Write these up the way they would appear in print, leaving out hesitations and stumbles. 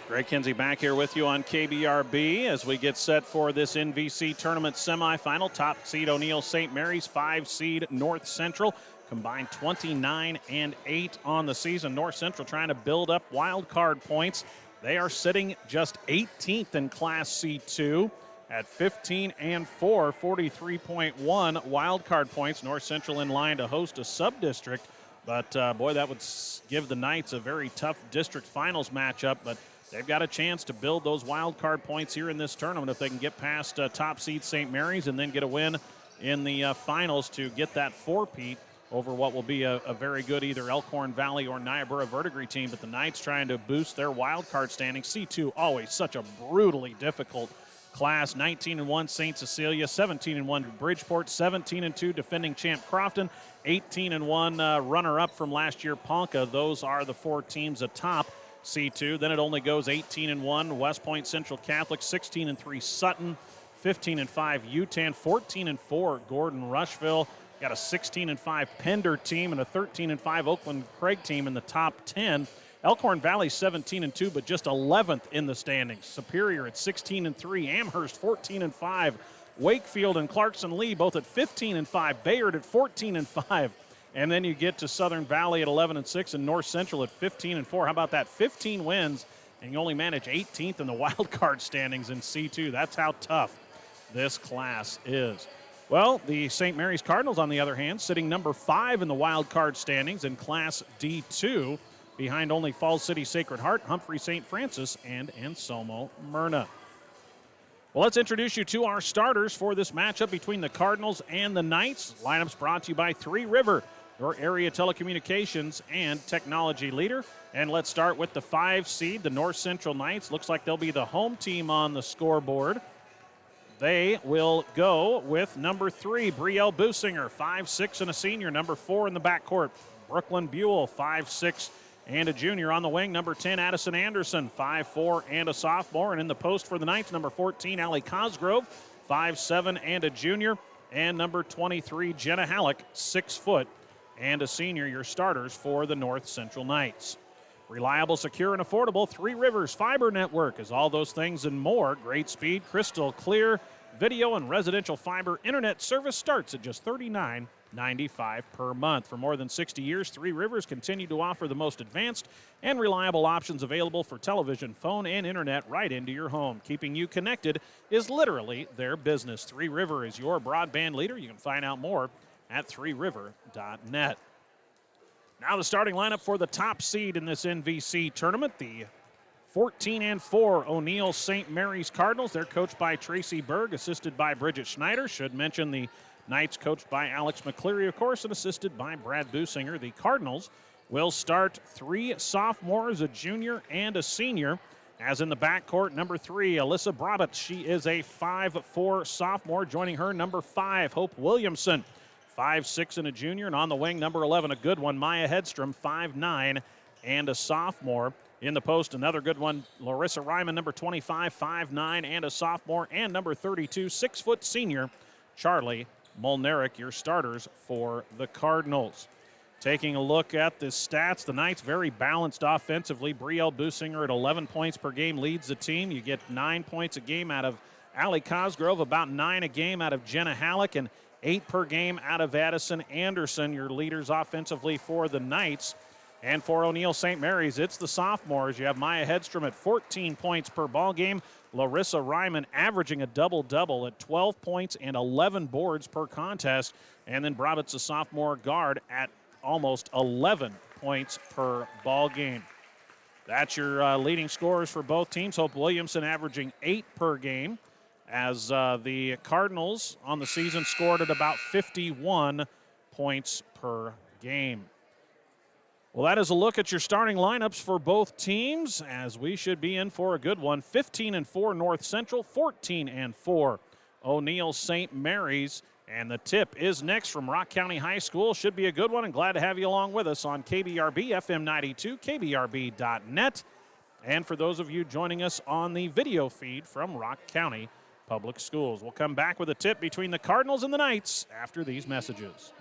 Greg Kinsey back here with you on KBRB as we get set for this NVC tournament semifinal. Top seed O'Neill St. Mary's, 5 seed North Central, combined 29-8 on the season. North Central trying to build up wild card points. They are sitting just 18th in Class C2 at 15-4, 43.1 wild card points. North Central in line to host a sub-district, but boy, that would give the Knights a very tough district finals matchup, but they've got a chance to build those wild card points here in this tournament if they can get past top seed St. Mary's and then get a win in the finals to get that four-peat over what will be a very good either Elkhorn Valley or Niobrara Verdigris team. But the Knights trying to boost their wild card standing. C2 always such a brutally difficult class. 19-1 St. Cecilia, 17-1 Bridgeport, 17-2 defending champ Crofton, 18-1 runner-up from last year Ponca. Those are the 4 teams atop C2. Then it only goes 18-1 West Point Central Catholic, 16-3 Sutton, 15-5 UTAN, 14-4 Gordon Rushville. Got a 16-5 Pender team and a 13-5 Oakland Craig team in the top 10. Elkhorn Valley 17-2, but just 11th in the standings. Superior at 16-3, Amherst 14-5, Wakefield and Clarkson Lee both at 15-5, Bayard at 14-5. And then you get to Southern Valley at 11-6 and North Central at 15-4. How about that? 15 wins, and you only manage 18th in the wild card standings in C2. That's how tough this class is. Well, the St. Mary's Cardinals, on the other hand, sitting number 5 in the wild card standings in Class D2, behind only Falls City Sacred Heart, Humphrey St. Francis, and Anselmo Myrna. Well, let's introduce you to our starters for this matchup between the Cardinals and the Knights. Lineups brought to you by Three River, your area telecommunications and technology leader. And let's start with the 5 seed, the North Central Knights. Looks like they'll be the home team on the scoreboard. They will go with number 3, Brielle Businger, 5'6" and a senior. Number 4 in the backcourt, Brooklyn Buell, 5'6" and a junior. On the wing, number 10, Addison Anderson, 5'4" and a sophomore. And in the post for the Knights, number 14, Allie Cosgrove, 5'7" and a junior. And number 23, Jenna Halleck, 6 foot and a senior. Your starters for the North Central Knights. Reliable, secure, and affordable, Three Rivers Fiber Network is all those things and more. Great speed, crystal clear video and residential fiber internet service starts at just $39.95 per month. For more than 60 years, Three Rivers continue to offer the most advanced and reliable options available for television, phone, and internet right into your home. Keeping you connected is literally their business. Three River is your broadband leader. You can find out more at threeriver.net. Now the starting lineup for the top seed in this NVC tournament, the 14-4 O'Neill St. Mary's Cardinals. They're coached by Tracy Berg, assisted by Bridget Schneider. Should mention the Knights coached by Alex McCleary, of course, and assisted by Brad Businger. The Cardinals will start 3 sophomores, a junior, and a senior. As in the backcourt, number 3, Alyssa Brabant. She is a 5'4" sophomore. Joining her, number 5, Hope Williamson, 5'6" and a junior. And on the wing, number 11, a good one, Maya Hedstrom, 5'9" and a sophomore. In the post, another good one, Larissa Ryman, number 25, 5'9" and a sophomore. And number 32, 6 foot senior, Charlie Molnaric, your starters for the Cardinals. Taking a look at the stats, the Knights very balanced offensively. Brielle Businger at 11 points per game leads the team. You get 9 points a game out of Allie Cosgrove, about 9 a game out of Jenna Halleck, and 8 per game out of Addison Anderson, your leaders offensively for the Knights. And for O'Neill St. Mary's, it's the sophomores. You have Maya Hedstrom at 14 points per ball game. Larissa Ryman averaging a double-double at 12 points and 11 boards per contest. And then Brabant's a sophomore guard at almost 11 points per ball game. That's your leading scorers for both teams. Hope Williamson averaging 8 per game, as the Cardinals on the season scored at about 51 points per game. Well, that is a look at your starting lineups for both teams, as we should be in for a good one. 15-4 North Central, 14-4 O'Neill St. Mary's. And the tip is next from Rock County High School. Should be a good one, and glad to have you along with us on KBRB, FM 92, KBRB.net. And for those of you joining us on the video feed from Rock County Public Schools. We'll come back with a tip between the Cardinals and the Knights after these messages.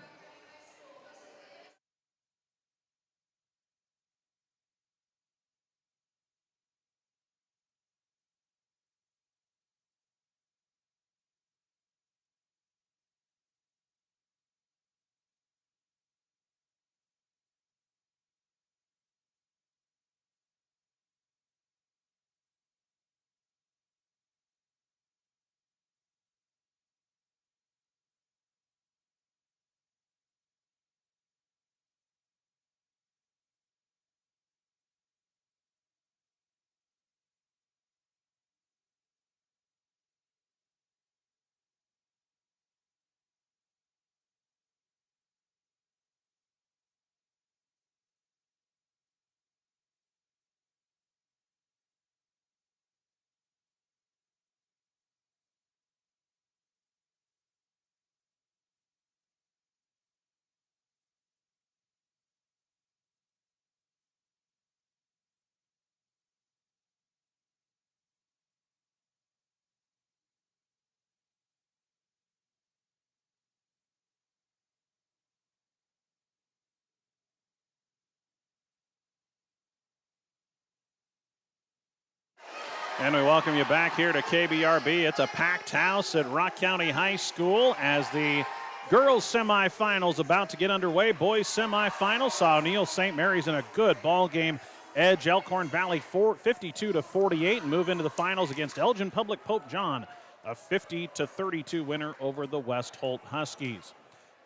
And we welcome you back here to KBRB. It's a packed house at Rock County High School as the girls semifinals about to get underway. Boys semifinals saw O'Neill St. Mary's in a good ball game edge Elkhorn Valley 52-48 and move into the finals against Elgin Public Pope John, a 50-32 winner over the West Holt Huskies.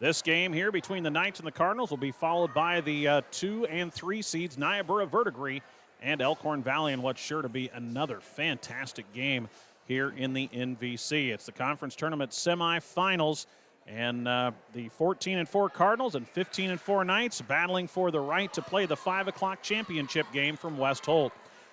This game here between the Knights and the Cardinals will be followed by the 2 and 3 seeds Niobrara Verdigris and Elkhorn Valley in what's sure to be another fantastic game here in the NVC. It's the conference tournament semifinals, and the 14-4 Cardinals and 15-4 Knights battling for the right to play the 5 o'clock championship game from West Holt.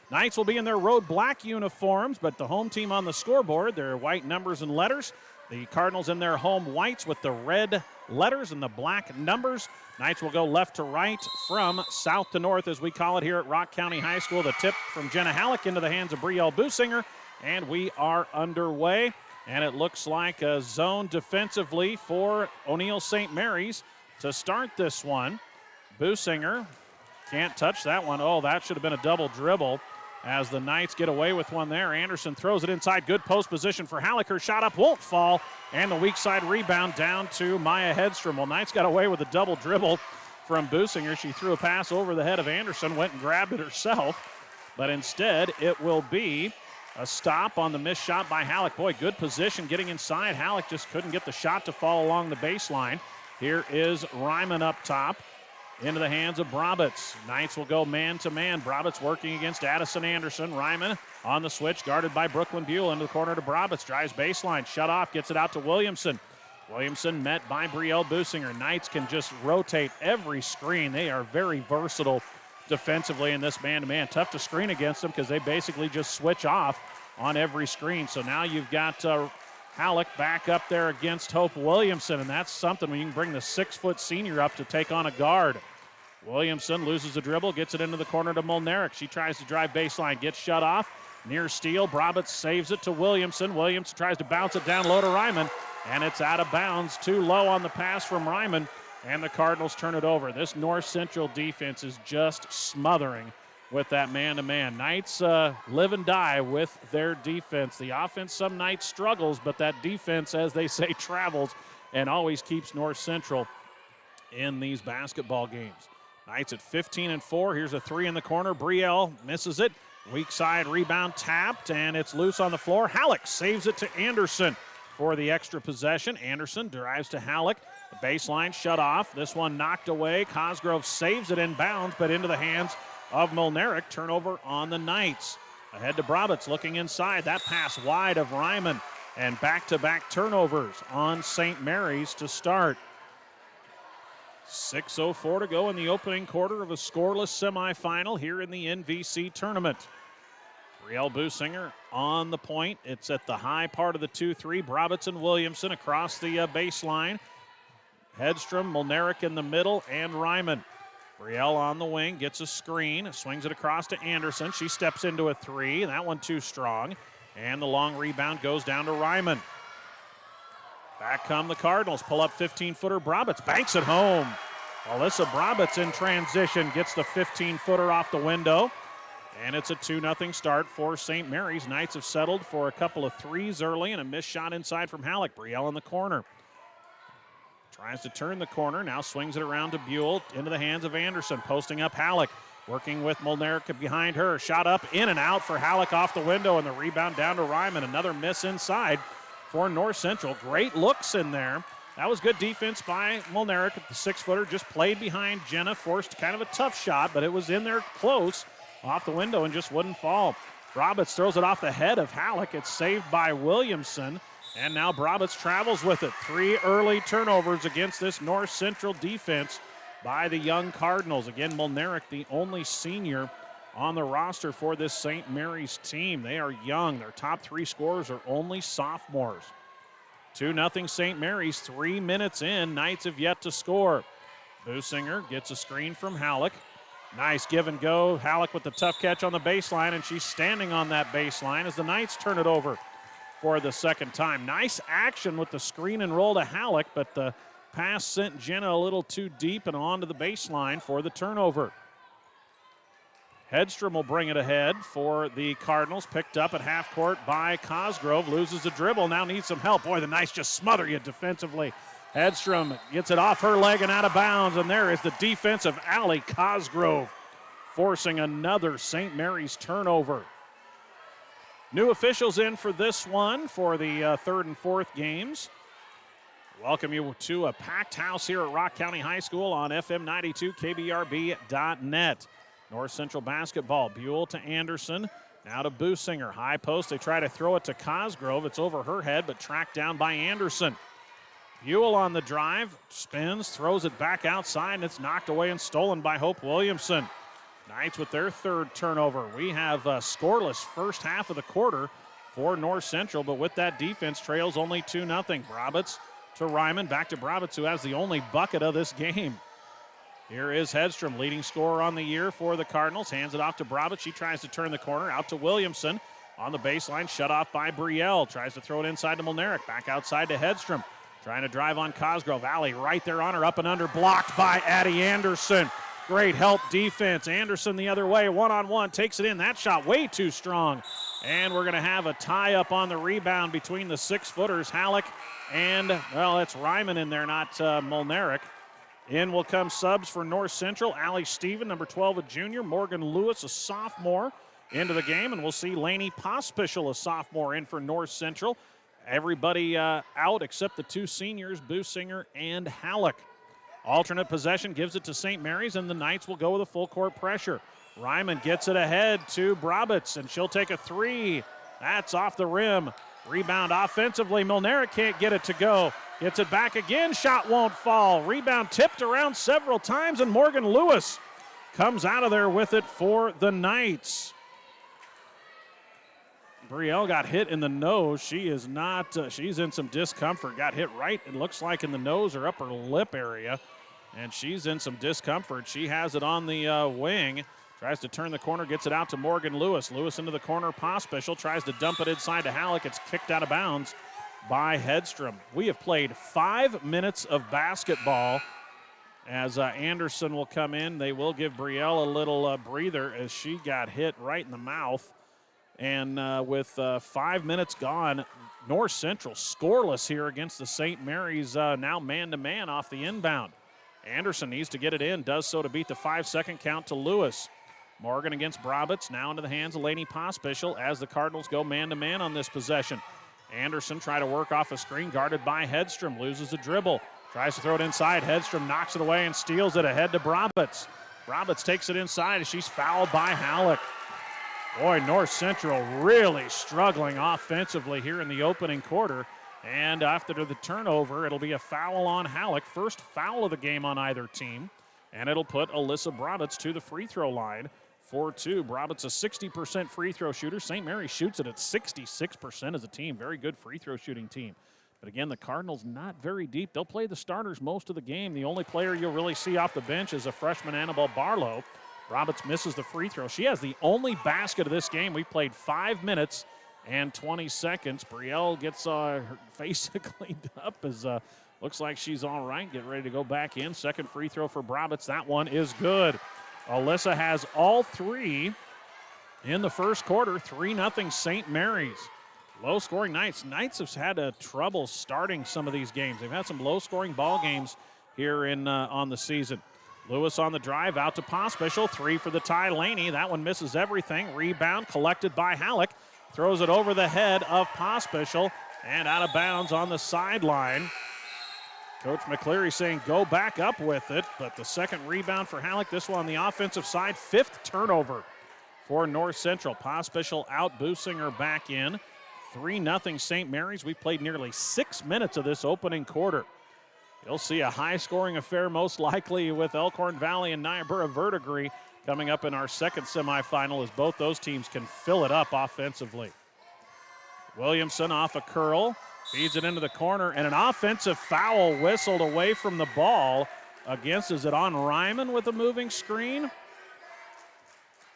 Knights will be in their road black uniforms, but the home team on the scoreboard, their white numbers and letters. The Cardinals in their home whites with the red letters and the black numbers. Knights will go left to right from south to north, as we call it here at Rock County High School. The tip from Jenna Halleck into the hands of Brielle Businger, and we are underway. And it looks like a zone defensively for O'Neill St. Mary's to start this one. Businger can't touch that one. Oh, that should have been a double dribble as the Knights get away with one there. Anderson throws it inside. Good post position for Halleck. Her shot up won't fall. And the weak side rebound down to Maya Hedstrom. Well, Knights got away with a double dribble from Businger. She threw a pass over the head of Anderson, went and grabbed it herself. But instead, it will be a stop on the missed shot by Halleck. Boy, good position getting inside. Halleck just couldn't get the shot to fall along the baseline. Here is Ryman up top. Into the hands of Brabitz. Knights will go man-to-man. Brabitz working against Addison Anderson. Ryman on the switch, guarded by Brooklyn Buell. Into the corner to Brabitz. Drives baseline, shut off, gets it out to Williamson. Williamson met by Brielle Businger. Knights can just rotate every screen. They are very versatile defensively in this man-to-man. Tough to screen against them because they basically just switch off on every screen. So now you've got Halleck back up there against Hope Williamson, and that's something when you can bring the 6-foot senior up to take on a guard. Williamson loses the dribble, gets it into the corner to Molnaric. She tries to drive baseline, gets shut off. Near steal, Brabitz saves it to Williamson. Williamson tries to bounce it down low to Ryman, and it's out of bounds. Too low on the pass from Ryman, and the Cardinals turn it over. This North Central defense is just smothering with that man-to-man. Knights live and die with their defense. The offense some nights struggles, but that defense, as they say, travels and always keeps North Central in these basketball games. Knights at 15-4. Here's a three in the corner. Brielle misses it. Weak side rebound tapped, and it's loose on the floor. Halleck saves it to Anderson for the extra possession. Anderson drives to Halleck. The baseline shut off. This one knocked away. Cosgrove saves it in bounds, but into the hands of Molnaric. Turnover on the Knights. Ahead to Brabitz, looking inside. That pass wide of Ryman, and back-to-back turnovers on St. Mary's to start. 6:04 to go in the opening quarter of a scoreless semifinal here in the NVC tournament. Brielle Businger on the point. It's at the high part of the 2-3. Brabitz and Williamson across the baseline. Hedstrom, Molnaric in the middle, and Ryman. Brielle on the wing, gets a screen, swings it across to Anderson. She steps into a three, that one too strong. And the long rebound goes down to Ryman. Back come the Cardinals, pull up 15-footer. Brabitz banks it home. Alyssa Brabitz in transition gets the 15-footer off the window. And it's a 2-0 start for St. Mary's. Knights have settled for a couple of threes early and a missed shot inside from Halleck. Brielle in the corner. Tries to turn the corner, now swings it around to Buell, into the hands of Anderson, posting up Halleck, working with Molnaric behind her. Shot up, in and out for Halleck off the window, and the rebound down to Ryman. Another miss inside for North Central. Great looks in there. That was good defense by Molnaric. The 6-footer just played behind Jenna, forced kind of a tough shot, but it was in there close off the window and just wouldn't fall. Brabitz throws it off the head of Halleck. It's saved by Williamson. And now Brabitz travels with it. 3 early turnovers against this North Central defense by the young Cardinals. Again, Molnaric, the only senior on the roster for this St. Mary's team. They are young. Their top 3 scorers are only sophomores. 2-0 St. Mary's, 3 minutes in. Knights have yet to score. Businger gets a screen from Halleck. Nice give and go. Halleck with the tough catch on the baseline, and she's standing on that baseline as the Knights turn it over for the second time. Nice action with the screen and roll to Halleck, but the pass sent Jenna a little too deep and onto the baseline for the turnover. Hedstrom will bring it ahead for the Cardinals. Picked up at half court by Cosgrove. Loses the dribble. Now needs some help. Boy, the Knights just smother you defensively. Hedstrom gets it off her leg and out of bounds. And there is the defense of Allie Cosgrove, forcing another St. Mary's turnover. New officials in for this one for the third and fourth games. Welcome you to a packed house here at Rock County High School on FM 92 KBRB.net. North Central basketball. Buell to Anderson. Now to Businger. High post. They try to throw it to Cosgrove. It's over her head, but tracked down by Anderson. Buell on the drive. Spins. Throws it back outside, and it's knocked away and stolen by Hope Williamson. Knights with their third turnover. We have a scoreless first half of the quarter for North Central, but with that defense, trails only 2-0. Brabitz to Ryman. Back to Brabitz, who has the only bucket of this game. Here is Hedstrom, leading scorer on the year for the Cardinals. Hands it off to Brabitz. She tries to turn the corner. Out to Williamson. On the baseline, shut off by Brielle. Tries to throw it inside to Molnaric. Back outside to Hedstrom. Trying to drive on Cosgrove. Alley right there on her. Up and under. Blocked by Addie Anderson. Great help defense. Anderson the other way. One-on-one. Takes it in. That shot way too strong. And we're going to have a tie-up on the rebound between the six-footers. Halleck and, well, it's Ryman in there, not Molnaric. In will come subs for North Central. Allie Steven, number 12, a junior. Morgan Lewis, a sophomore, into the game. And we'll see Lainey Pospischel, a sophomore, in for North Central. Everybody out except the two seniors, Businger and Halleck. Alternate possession gives it to St. Mary's, and the Knights will go with a full court pressure. Ryman gets it ahead to Brabitz, and she'll take a three. That's off the rim. Rebound offensively. Molnaric can't get it to go. Gets it back again. Shot won't fall. Rebound tipped around several times, and Morgan Lewis comes out of there with it for the Knights. Brielle got hit in the nose. She is not, she's in some discomfort. Got hit right, it looks like, in the nose or upper lip area. And she's in some discomfort. She has it on the wing. Tries to turn the corner, gets it out to Morgan Lewis. Lewis into the corner. Pospischel tries to dump it inside to Halleck. It's kicked out of bounds by Hedstrom. We have played 5 minutes of basketball as Anderson will come in. They will give Brielle a little breather as she got hit right in the mouth. And with 5 minutes gone, North Central scoreless here against the St. Mary's, now man-to-man off the inbound. Anderson needs to get it in, does so to beat the 5-second count to Lewis. Morgan against Brabitz, now into the hands of Lainey Pospischel as the Cardinals go man-to-man on this possession. Anderson try to work off a screen, guarded by Hedstrom, loses the dribble. Tries to throw it inside, Hedstrom knocks it away and steals it ahead to Brabitz. Brabitz takes it inside as she's fouled by Halleck. Boy, North Central really struggling offensively here in the opening quarter. And after the turnover, it'll be a foul on Halleck. First foul of the game on either team. And it'll put Alyssa Brabitz to the free throw line for two. Brabitz a 60% free throw shooter. St. Mary shoots it at 66% as a team. Very good free throw shooting team. But again, the Cardinals not very deep. They'll play the starters most of the game. The only player you'll really see off the bench is a freshman, Annabelle Barlow. Brabitz misses the free throw. She has the only basket of this game. We played 5 minutes and 20 seconds. Brielle gets her face cleaned up as looks like she's all right. Get ready to go back in. Second free throw for Brabitz. That one is good. Alyssa has all three in the first quarter. 3-0 St. Mary's. Low-scoring Knights. Knights have had trouble starting some of these games. They've had some low-scoring ball games here in on the season. Lewis on the drive, out to Pospischel. Three for the tie. Laney, that one misses everything. Rebound collected by Halleck. Throws it over the head of Pospischel and out of bounds on the sideline. Coach McCleary saying go back up with it, but the second rebound for Halleck. This one on the offensive side. 5th turnover for North Central. Pospischel out, Businger back in. 3-0 St. Mary's. We played nearly 6 minutes of this opening quarter. You'll see a high-scoring affair most likely with Elkhorn Valley and Niobrara Verdigris coming up in our second semifinal as both those teams can fill it up offensively. Williamson off a curl, feeds it into the corner, and an offensive foul whistled away from the ball against, is it on Ryman with a moving screen?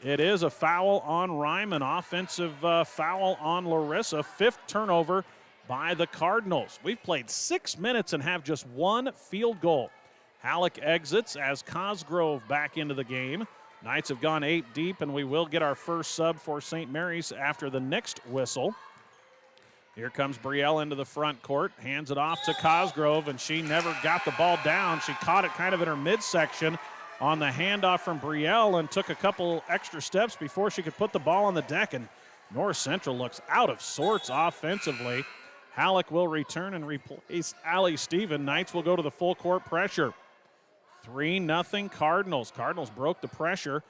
It is a foul on Ryman, offensive foul on Larissa, 5th turnover by the Cardinals. We've played 6 minutes and have just one field goal. Halleck exits as Cosgrove back into the game. Knights have gone 8 deep, and we will get our first sub for St. Mary's after the next whistle. Here comes Brielle into the front court, hands it off to Cosgrove, and she never got the ball down. She caught it kind of in her midsection on the handoff from Brielle and took a couple extra steps before she could put the ball on the deck, and North Central looks out of sorts offensively. Halleck will return and replace Allie Stephen. Knights will go to the full court pressure. 3-0 Cardinals. Cardinals broke the pressure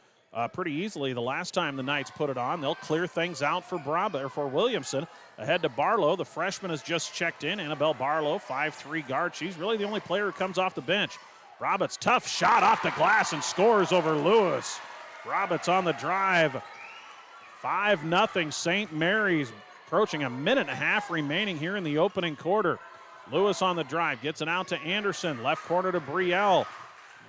pretty easily the last time the Knights put it on. They'll clear things out for Williamson. Ahead to Barlow. The freshman has just checked in. Annabelle Barlow, 5'3" guard. She's really the only player who comes off the bench. Roberts, tough shot off the glass and scores over Lewis. Roberts on the drive. 5-0 St. Mary's, approaching a minute and a half remaining here in the opening quarter. Lewis on the drive, gets it out to Anderson. Left corner to Brielle.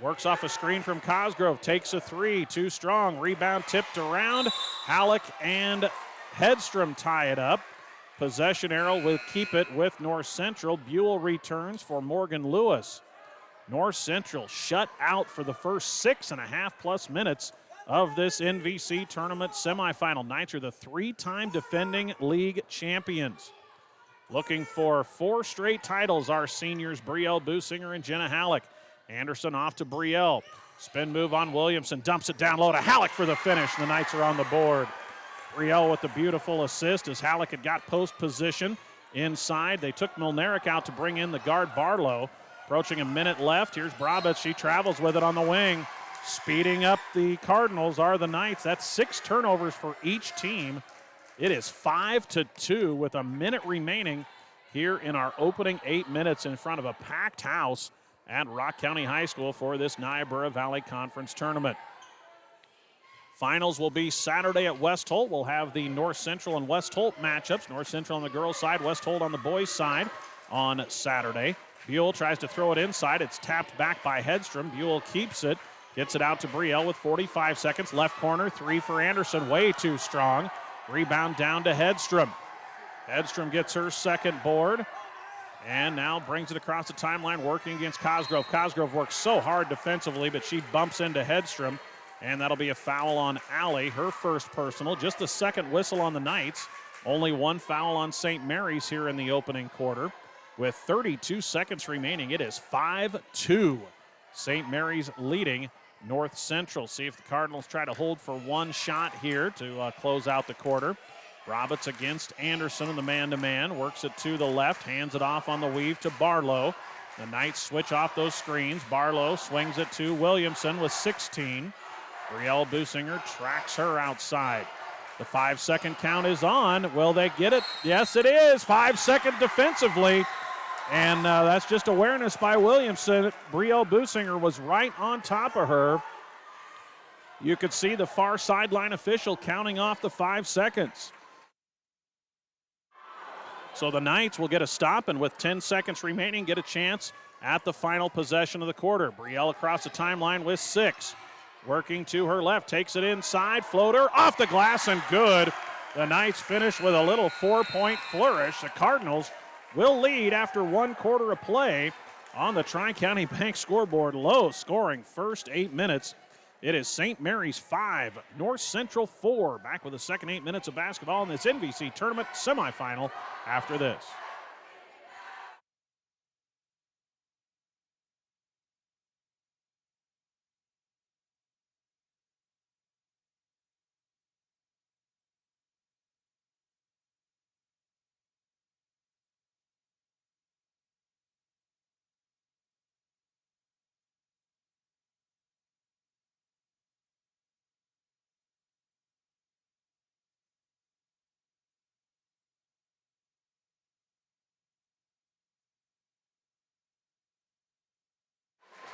Works off a screen from Cosgrove, takes a three, too strong. Rebound tipped around. Halleck and Hedstrom tie it up. Possession arrow will keep it with North Central. Buell returns for Morgan Lewis. North Central shut out for the first 6.5+ minutes of this NVC tournament semifinal. Knights are the 3-time defending league champions. Looking for 4 straight titles, our seniors, Brielle Businger and Jenna Halleck. Anderson off to Brielle. Spin move on Williamson. Dumps it down low to Halleck for the finish. The Knights are on the board. Brielle with the beautiful assist as Halleck had got post position inside. They took Milnerick out to bring in the guard Barlow. Approaching a minute left. Here's Brabitz. She travels with it on the wing. Speeding up the Cardinals are the Knights. That's 6 turnovers for each team. It is 5-2 with a minute remaining here in our opening 8 minutes in front of a packed house at Rock County High School for this Niobrara Valley Conference tournament. Finals will be Saturday at West Holt. We'll have the North Central and West Holt matchups. North Central on the girls' side, West Holt on the boys' side on Saturday. Buell tries to throw it inside. It's tapped back by Hedstrom. Buell keeps it, gets it out to Brielle with 45 seconds. Left corner, 3 for Anderson, way too strong. Rebound down to Hedstrom. Hedstrom gets her second board and now brings it across the timeline, working against Cosgrove. Cosgrove works so hard defensively, but she bumps into Hedstrom, and that'll be a foul on Allie, her first personal. Just the second whistle on the Knights. Only 1 foul on St. Mary's here in the opening quarter. With 32 seconds remaining, it is 5-2. St. Mary's leading North Central. See if the Cardinals try to hold for 1 shot here to close out the quarter. Roberts against Anderson in the man-to-man. Works it to the left, hands it off on the weave to Barlow. The Knights switch off those screens. Barlow swings it to Williamson with 16. Brielle Businger tracks her outside. The 5-second count is on. Will they get it? Yes, it is. 5-second defensively. And that's just awareness by Williamson. Brielle Businger was right on top of her. You could see the far sideline official counting off the 5 seconds. So the Knights will get a stop, and with 10 seconds remaining, get a chance at the final possession of the quarter. Brielle across the timeline with 6. Working to her left, takes it inside, floater, off the glass and good. The Knights finish with a little 4-point flourish. The Cardinals will lead after 1 quarter of play on the Tri-County Bank scoreboard. Low scoring first 8 minutes. It is St. Mary's 5, North Central 4. Back with the second 8 minutes of basketball in this NVC tournament semifinal after this.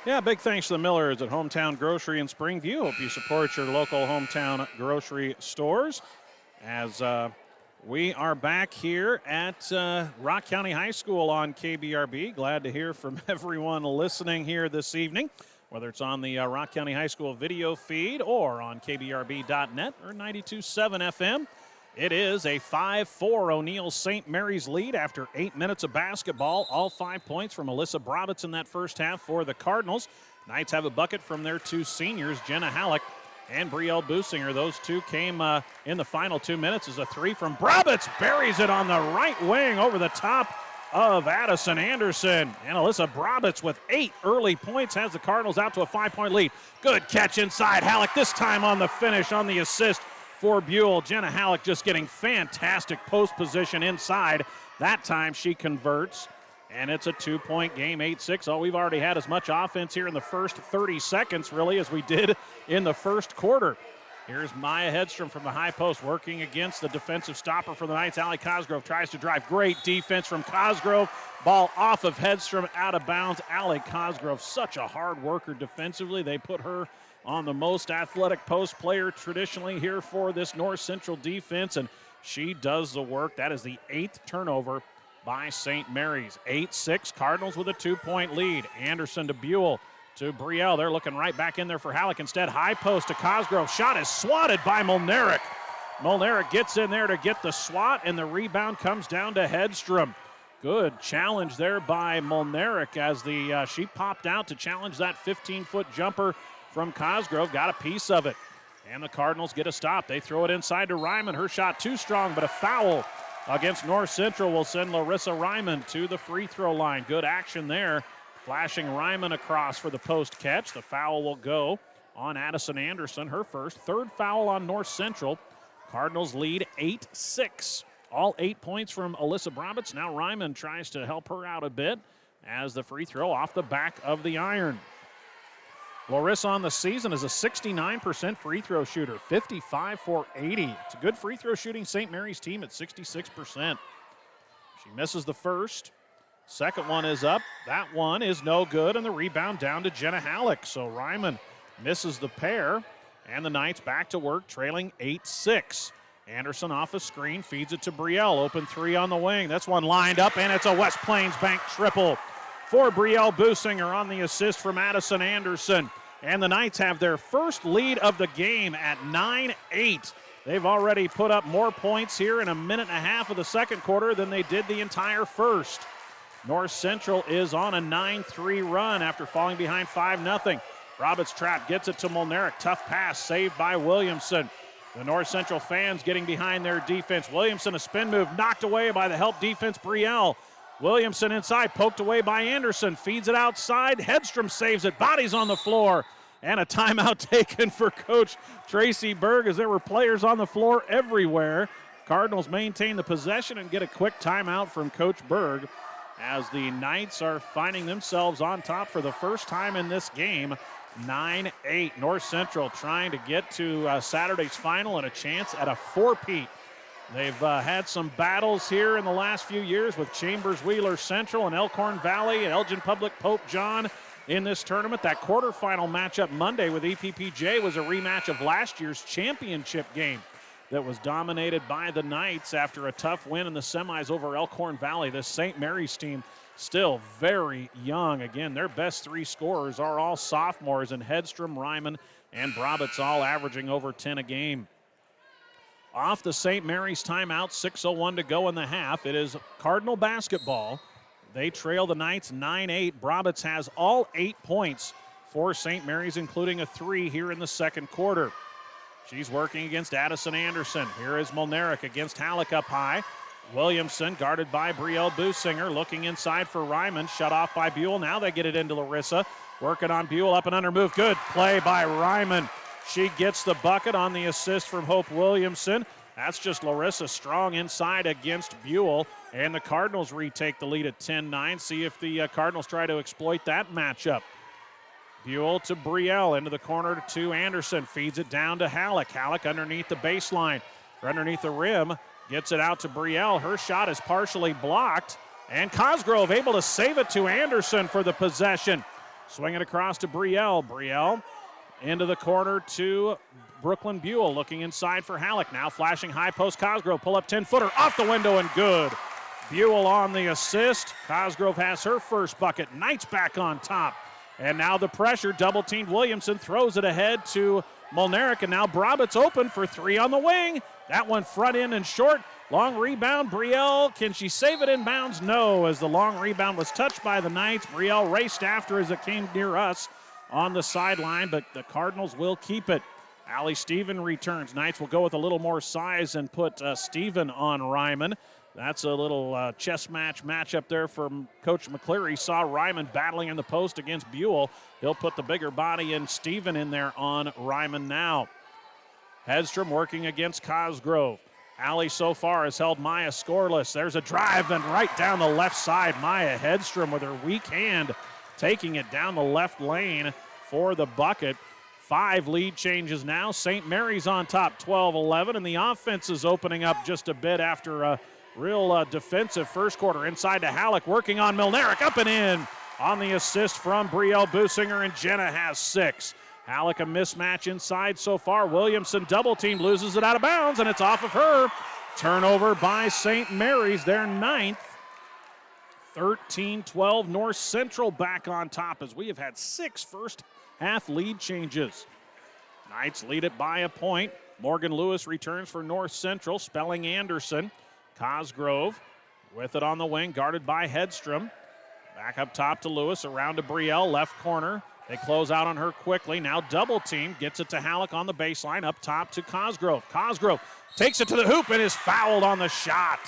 Yeah, big thanks to the Millers at Hometown Grocery in Springview. Hope you support your local hometown grocery stores as we are back here at Rock County High School on KBRB. Glad to hear from everyone listening here this evening, whether it's on the Rock County High School video feed or on kbrb.net or 92.7 FM. It is a 5-4 O'Neill St. Mary's lead after 8 minutes of basketball. All 5 points from Alyssa Brabitz in that first half for the Cardinals. Knights have a bucket from their 2 seniors, Jenna Halleck and Brielle Businger. Those two came in the final 2 minutes as a three from Brabitz. Buries it on the right wing over the top of Addison Anderson. And Alyssa Brabitz with 8 early points has the Cardinals out to a 5-point lead. Good catch inside. Halleck this time on the finish on the assist for Buell. Jenna Halleck just getting fantastic post position inside. That time she converts. And it's a 2-point game, 8-6. Oh, we've already had as much offense here in the first 30 seconds, really, as we did in the first quarter. Here's Maya Hedstrom from the high post working against the defensive stopper for the Knights. Allie Cosgrove tries to drive. Great defense from Cosgrove. Ball off of Hedstrom, out of bounds. Allie Cosgrove, such a hard worker defensively. They put her on the most athletic post player traditionally here for this North Central defense, and she does the work. That is the 8th turnover by St. Mary's. 8-6, Cardinals with a 2-point lead. Anderson to Buell to Brielle. They're looking right back in there for Halleck instead. High post to Cosgrove. Shot is swatted by Molnaric. Molnaric gets in there to get the swat, and the rebound comes down to Hedstrom. Good challenge there by Molnaric as she popped out to challenge that 15-foot jumper from Cosgrove. Got a piece of it. And the Cardinals get a stop. They throw it inside to Ryman. Her shot too strong, but a foul against North Central will send Larissa Ryman to the free throw line. Good action there. Flashing Ryman across for the post catch. The foul will go on Addison Anderson, her first. 3rd foul on North Central. Cardinals lead 8-6. All 8 points from Alyssa Brabitz. Now Ryman tries to help her out a bit as the free throw off the back of the iron. Larissa on the season is a 69% free throw shooter, 55 for 80. It's a good free throw shooting St. Mary's team at 66%. She misses the first. Second one is up. That one is no good, and the rebound down to Jenna Halleck. So Ryman misses the pair, and the Knights back to work, trailing 8-6. Anderson off a screen, feeds it to Brielle. Open three on the wing. That's one lined up, and it's a West Plains Bank triple for Brielle Businger on the assist from Addison Anderson. And the Knights have their first lead of the game at 9-8. They've already put up more points here in a minute and a half of the second quarter than they did the entire first. North Central is on a 9-3 run after falling behind 5-0. Brabitz trap gets it to Molnaric. Tough pass saved by Williamson. The North Central fans getting behind their defense. Williamson, a spin move, knocked away by the help defense, Brielle. Williamson inside, poked away by Anderson, feeds it outside. Hedstrom saves it, bodies on the floor. And a timeout taken for Coach Tracy Berg as there were players on the floor everywhere. Cardinals maintain the possession and get a quick timeout from Coach Berg as the Knights are finding themselves on top for the first time in this game. 9-8. North Central trying to get to Saturday's final and a chance at a four-peat. They've had some battles here in the last few years with Chambers Wheeler Central and Elkhorn Valley and Elgin Public Pope John in this tournament. That quarterfinal matchup Monday with EPPJ was a rematch of last year's championship game that was dominated by the Knights after a tough win in the semis over Elkhorn Valley. This St. Mary's team still very young. Again, their best 3 scorers are all sophomores, and Hedstrom, Ryman, and Brabitz all averaging over 10 a game. Off the St. Mary's timeout, 6:01 to go in the half. It is Cardinal basketball. They trail the Knights 9-8. Brabitz has all 8 points for St. Mary's, including a 3 here in the second quarter. She's working against Addison Anderson. Here is Molnaric against Halleck up high. Williamson guarded by Brielle Businger, looking inside for Ryman, shut off by Buell. Now they get it into Larissa, working on Buell, up and under move. Good play by Ryman. She gets the bucket on the assist from Hope Williamson. That's just Larissa strong inside against Buell, and the Cardinals retake the lead at 10-9. See if the Cardinals try to exploit that matchup. Buell to Brielle, into the corner to Anderson, feeds it down to Halleck. Halleck underneath the baseline, or underneath the rim, gets it out to Brielle. Her shot is partially blocked, and Cosgrove able to save it to Anderson for the possession. Swing it across to Brielle. Brielle into the corner to Brooklyn Buell, looking inside for Halleck. Now flashing high post, Cosgrove, pull up 10-footer, off the window and good. Buell on the assist. Cosgrove has her first bucket. Knights back on top. And now the pressure, double-teamed Williamson, throws it ahead to Molnaric, and now Brabitz open for 3 on the wing. That one front end and short. Long rebound, Brielle, can she save it in bounds? No, as the long rebound was touched by the Knights. Brielle raced after as it came near us on the sideline, but the Cardinals will keep it. Allie Steven returns. Knights will go with a little more size and put Steven on Ryman. That's a little chess matchup there from Coach McCleary. Saw Ryman battling in the post against Buell. He'll put the bigger body and Steven in there on Ryman now. Hedstrom working against Cosgrove. Allie so far has held Maya scoreless. There's a drive and right down the left side. Maya Hedstrom with her weak hand taking it down the left lane for the bucket. 5 lead changes now. St. Mary's on top 12-11, and the offense is opening up just a bit after a real defensive first quarter. Inside to Halleck, working on Milnerick, up and in on the assist from Brielle Businger, and Jenna has 6. Halleck a mismatch inside so far. Williamson double team, loses it out of bounds, and it's off of her. Turnover by St. Mary's, their 9th. 13-12, North Central back on top as we have had 6 first half lead changes. Knights lead it by a point. Morgan Lewis returns for North Central, Spelling Anderson. Cosgrove with it on the wing, guarded by Hedstrom. Back up top to Lewis, around to Brielle, left corner. They close out on her quickly. Now double team, gets it to Halleck on the baseline, up top to Cosgrove. Cosgrove takes it to the hoop and is fouled on the shot.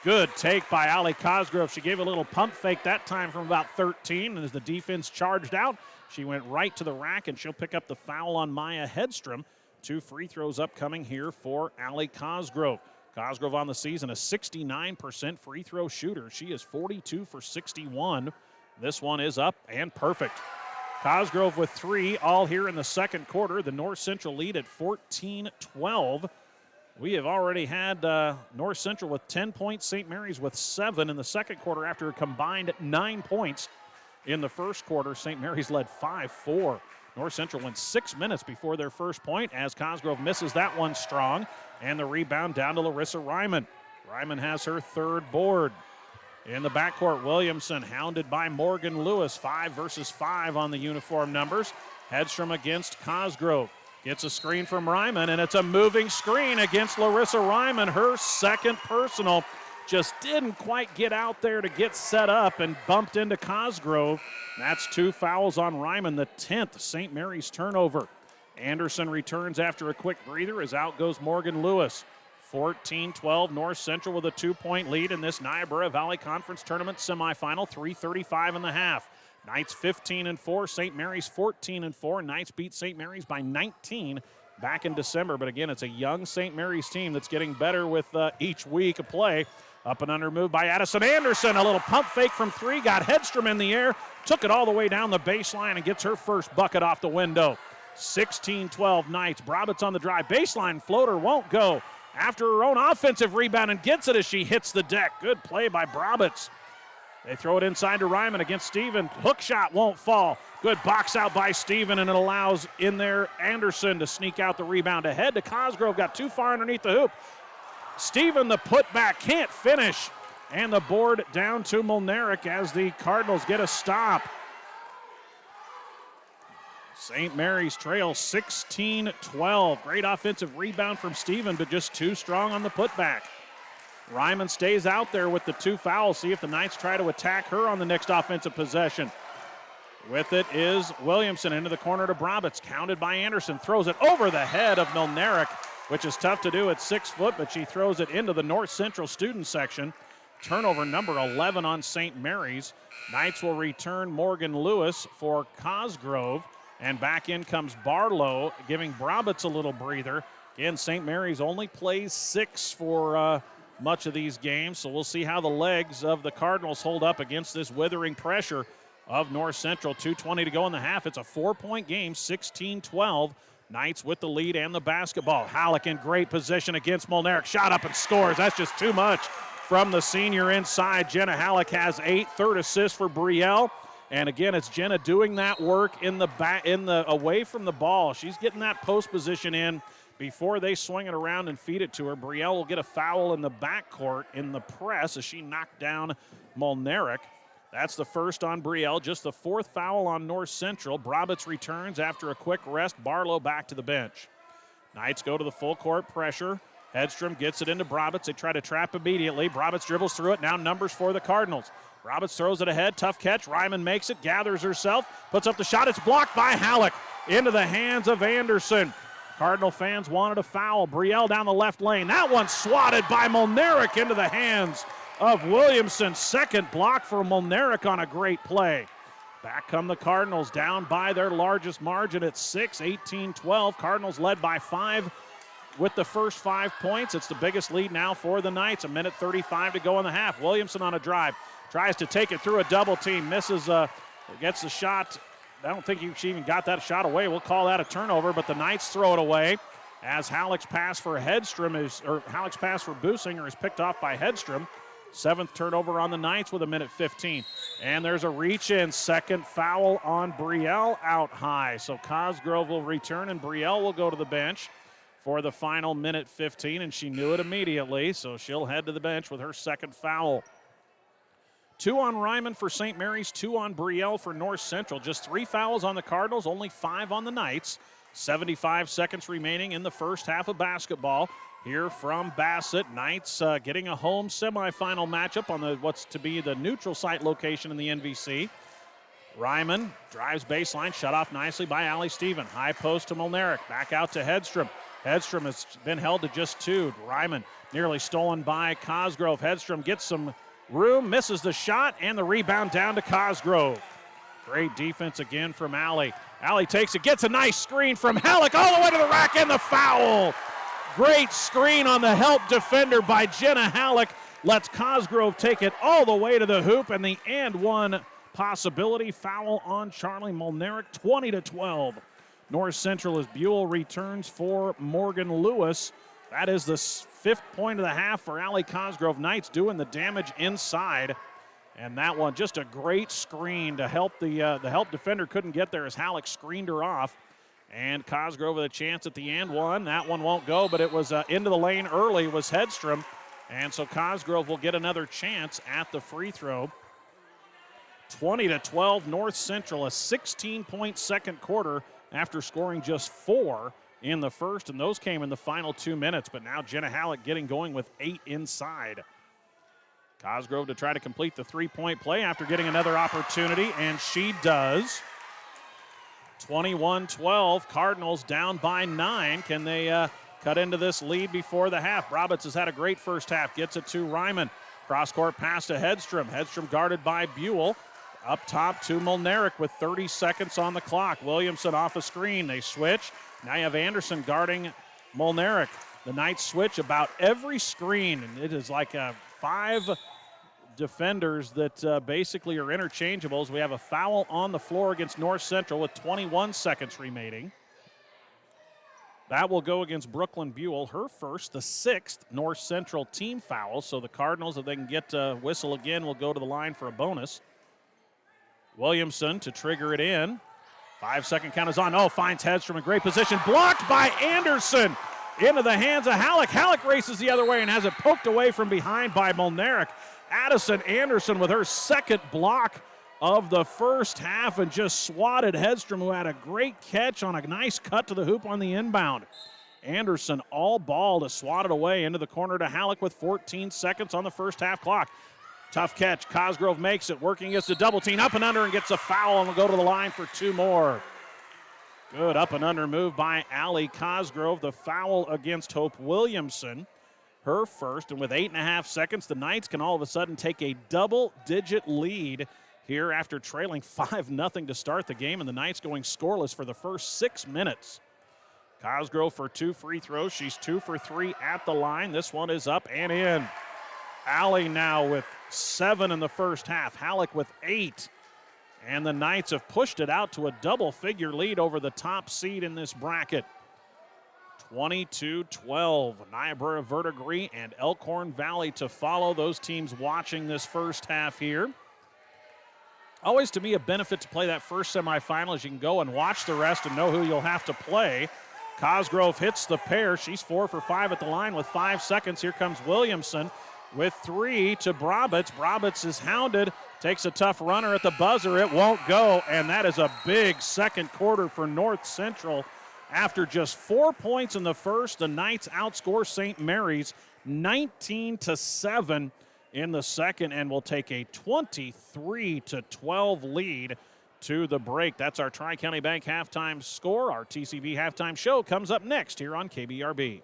Good take by Allie Cosgrove. She gave a little pump fake that time from about 13, and as the defense charged out, she went right to the rack, and she'll pick up the foul on Maya Hedstrom. 2 free throws upcoming here for Allie Cosgrove. Cosgrove on the season, a 69% free throw shooter. She is 42 for 61. This one is up and perfect. Cosgrove with 3, all here in the second quarter. The North Central lead at 14-12. We have already had North Central with 10 points, St. Mary's with 7 in the second quarter after a combined 9 points in the first quarter. St. Mary's led 5-4. North Central went 6 minutes before their first point as Cosgrove misses that one strong. And the rebound down to Larissa Ryman. Ryman has her 3rd board. In the backcourt, Williamson hounded by Morgan Lewis. 5 versus 5 on the uniform numbers. Hedstrom against Cosgrove. Gets a screen from Ryman, and it's a moving screen against Larissa Ryman. Her 2nd personal. Just didn't quite get out there to get set up and bumped into Cosgrove. That's 2 fouls on Ryman, the 10th St. Mary's turnover. Anderson returns after a quick breather as out goes Morgan Lewis. 14-12, North Central with a 2-point lead in this Niobrara Valley Conference Tournament semifinal, 3:35 in the half. Knights 15-4, St. Mary's 14-4. Knights beat St. Mary's by 19 back in December. But again, it's a young St. Mary's team that's getting better with each week of play. Up and under move by Addison Anderson. A little pump fake from 3, got Hedstrom in the air, took it all the way down the baseline and gets her first bucket off the window. 16-12 Knights. Brabitz on the drive. Baseline floater won't go. After her own offensive rebound and gets it as she hits the deck. Good play by Brabitz. They throw it inside to Ryman against Steven. Hook shot won't fall. Good box out by Steven, and it allows in there Anderson to sneak out the rebound ahead to Cosgrove. Got too far underneath the hoop. Steven, the putback, can't finish. And the board down to Milnerick as the Cardinals get a stop. St. Mary's trail 16-12. Great offensive rebound from Steven, but just too strong on the putback. Ryman stays out there with the 2 fouls. See if the Knights try to attack her on the next offensive possession. With it is Williamson into the corner to Brabitz. Counted by Anderson. Throws it over the head of Milnerick, which is tough to do at 6 foot, but she throws it into the North Central student section. Turnover number 11 on St. Mary's. Knights will return Morgan Lewis for Cosgrove. And back in comes Barlow, giving Brabitz a little breather. Again, St. Mary's only plays 6 for much of these games, so we'll see how the legs of the Cardinals hold up against this withering pressure of North Central. 2:20 to go in the half. It's a 4-point game, 16-12. Knights with the lead and the basketball. Halleck in great position against Milnerick. Shot up and scores. That's just too much from the senior inside. Jenna Halleck has 8, 3rd assist for Brielle. And again, it's Jenna doing that work in the away from the ball. She's getting that post position in before they swing it around and feed it to her. Brielle will get a foul in the backcourt in the press as she knocked down Milnerick. That's the first on Brielle, just the 4th foul on North Central. Brabitz returns after a quick rest. Barlow back to the bench. Knights go to the full court pressure. Hedstrom gets it into Brabitz. They try to trap immediately. Brabitz dribbles through it. Now numbers for the Cardinals. Brabitz throws it ahead. Tough catch. Ryman makes it, gathers herself, puts up the shot. It's blocked by Halleck into the hands of Anderson. Cardinal fans wanted a foul. Brielle down the left lane. That one swatted by Molnaric into the hands of Williamson. Second block for Molnaric on a great play. Back come the Cardinals, down by their largest margin at 6, 18-12. Cardinals led by 5 with the first 5 points. It's the biggest lead now for the Knights. 1:35 to go in the half. Williamson on a drive. Tries to take it through a double team. Misses, gets the shot. I don't think she even got that shot away. We'll call that a turnover, but the Knights throw it away as Halleck's pass for Businger is picked off by Hedstrom. 7th turnover on the Knights with 1:15. And there's a reach-in. Second foul on Brielle out high. So Cosgrove will return, and Brielle will go to the bench for the final 1:15, and she knew it immediately, so she'll head to the bench with her second foul. 2 on Ryman for St. Mary's, 2 on Brielle for North Central. Just 3 fouls on the Cardinals, only 5 on the Knights. 75 seconds remaining in the first half of basketball. Here from Bassett, Knights getting a home semifinal matchup on what's to be the neutral site location in the NVC. Ryman drives baseline, shut off nicely by Allie Steven. High post to Molnaric, back out to Hedstrom. Hedstrom has been held to just 2. Ryman nearly stolen by Cosgrove. Hedstrom gets some room, misses the shot, and the rebound down to Cosgrove. Great defense again from Allie. Allie takes it, gets a nice screen from Halleck all the way to the rack, and the foul. Great screen on the help defender by Jenna Halleck. Lets Cosgrove take it all the way to the hoop, and the and one possibility. Foul on Charlie Molnaric, 20-12. North Central as Buell returns for Morgan Lewis. That is the 5th point of the half for Allie Cosgrove. Knights doing the damage inside. And that one, just a great screen to help the help defender couldn't get there as Halleck screened her off. And Cosgrove with a chance at the and one. That one won't go, but it was into the lane early was Hedstrom. And so Cosgrove will get another chance at the free throw. 20-12 North Central, a 16-point second quarter after scoring just 4 in the first, and those came in the final 2 minutes. But now Jenna Halleck getting going with 8 inside. Cosgrove to try to complete the 3-point play after getting another opportunity, and she does. 21-12, Cardinals down by 9. Can they cut into this lead before the half? Brabitz has had a great first half, gets it to Ryman. Cross-court pass to Hedstrom. Hedstrom guarded by Buell. Up top to Molnaric with 30 seconds on the clock. Williamson off a screen. They switch. Now you have Anderson guarding Molnaric. The Knights switch about every screen, and it is like 5 defenders that basically are interchangeable. As we have a foul on the floor against North Central with 21 seconds remaining. That will go against Brooklyn Buell, her first, the 6th North Central team foul. So the Cardinals, if they can get whistle again, will go to the line for a bonus. Williamson to trigger it in. 5-second count is on. Oh, finds Hedstrom in great position. Blocked by Anderson into the hands of Halleck. Halleck races the other way and has it poked away from behind by Molnaric. Addison Anderson with her second block of the first half and just swatted Hedstrom, who had a great catch on a nice cut to the hoop on the inbound. Anderson all ball to swat it away into the corner to Halleck with 14 seconds on the first half clock. Tough catch. Cosgrove makes it, working against the double team, up and under, and gets a foul, and will go to the line for 2 more. Good up and under move by Allie Cosgrove. The foul against Hope Williamson, her first, and with 8.5 seconds, the Knights can all of a sudden take a double-digit lead here after trailing 5-0 to start the game, and the Knights going scoreless for the first 6 minutes. Cosgrove for 2 free throws. She's 2 for 3 at the line. This one is up and in. Allie now with 7 in the first half. Halleck with 8. And the Knights have pushed it out to a double-figure lead over the top seed in this bracket. 22-12. Niobrara Verdigris and Elkhorn Valley to follow. Those teams watching this first half here. Always, to me, a benefit to play that first semifinal is you can go and watch the rest and know who you'll have to play. Cosgrove hits the pair. She's 4 for 5 at the line with 5 seconds. Here comes Williamson with 3 to Brabitz. Brabitz is hounded, takes a tough runner at the buzzer. It won't go, and that is a big second quarter for North Central. After just 4 points in the first, the Knights outscore St. Mary's 19-7 in the second, and will take a 23-12 lead to the break. That's our Tri-County Bank halftime score. Our TCB halftime show comes up next here on KBRB.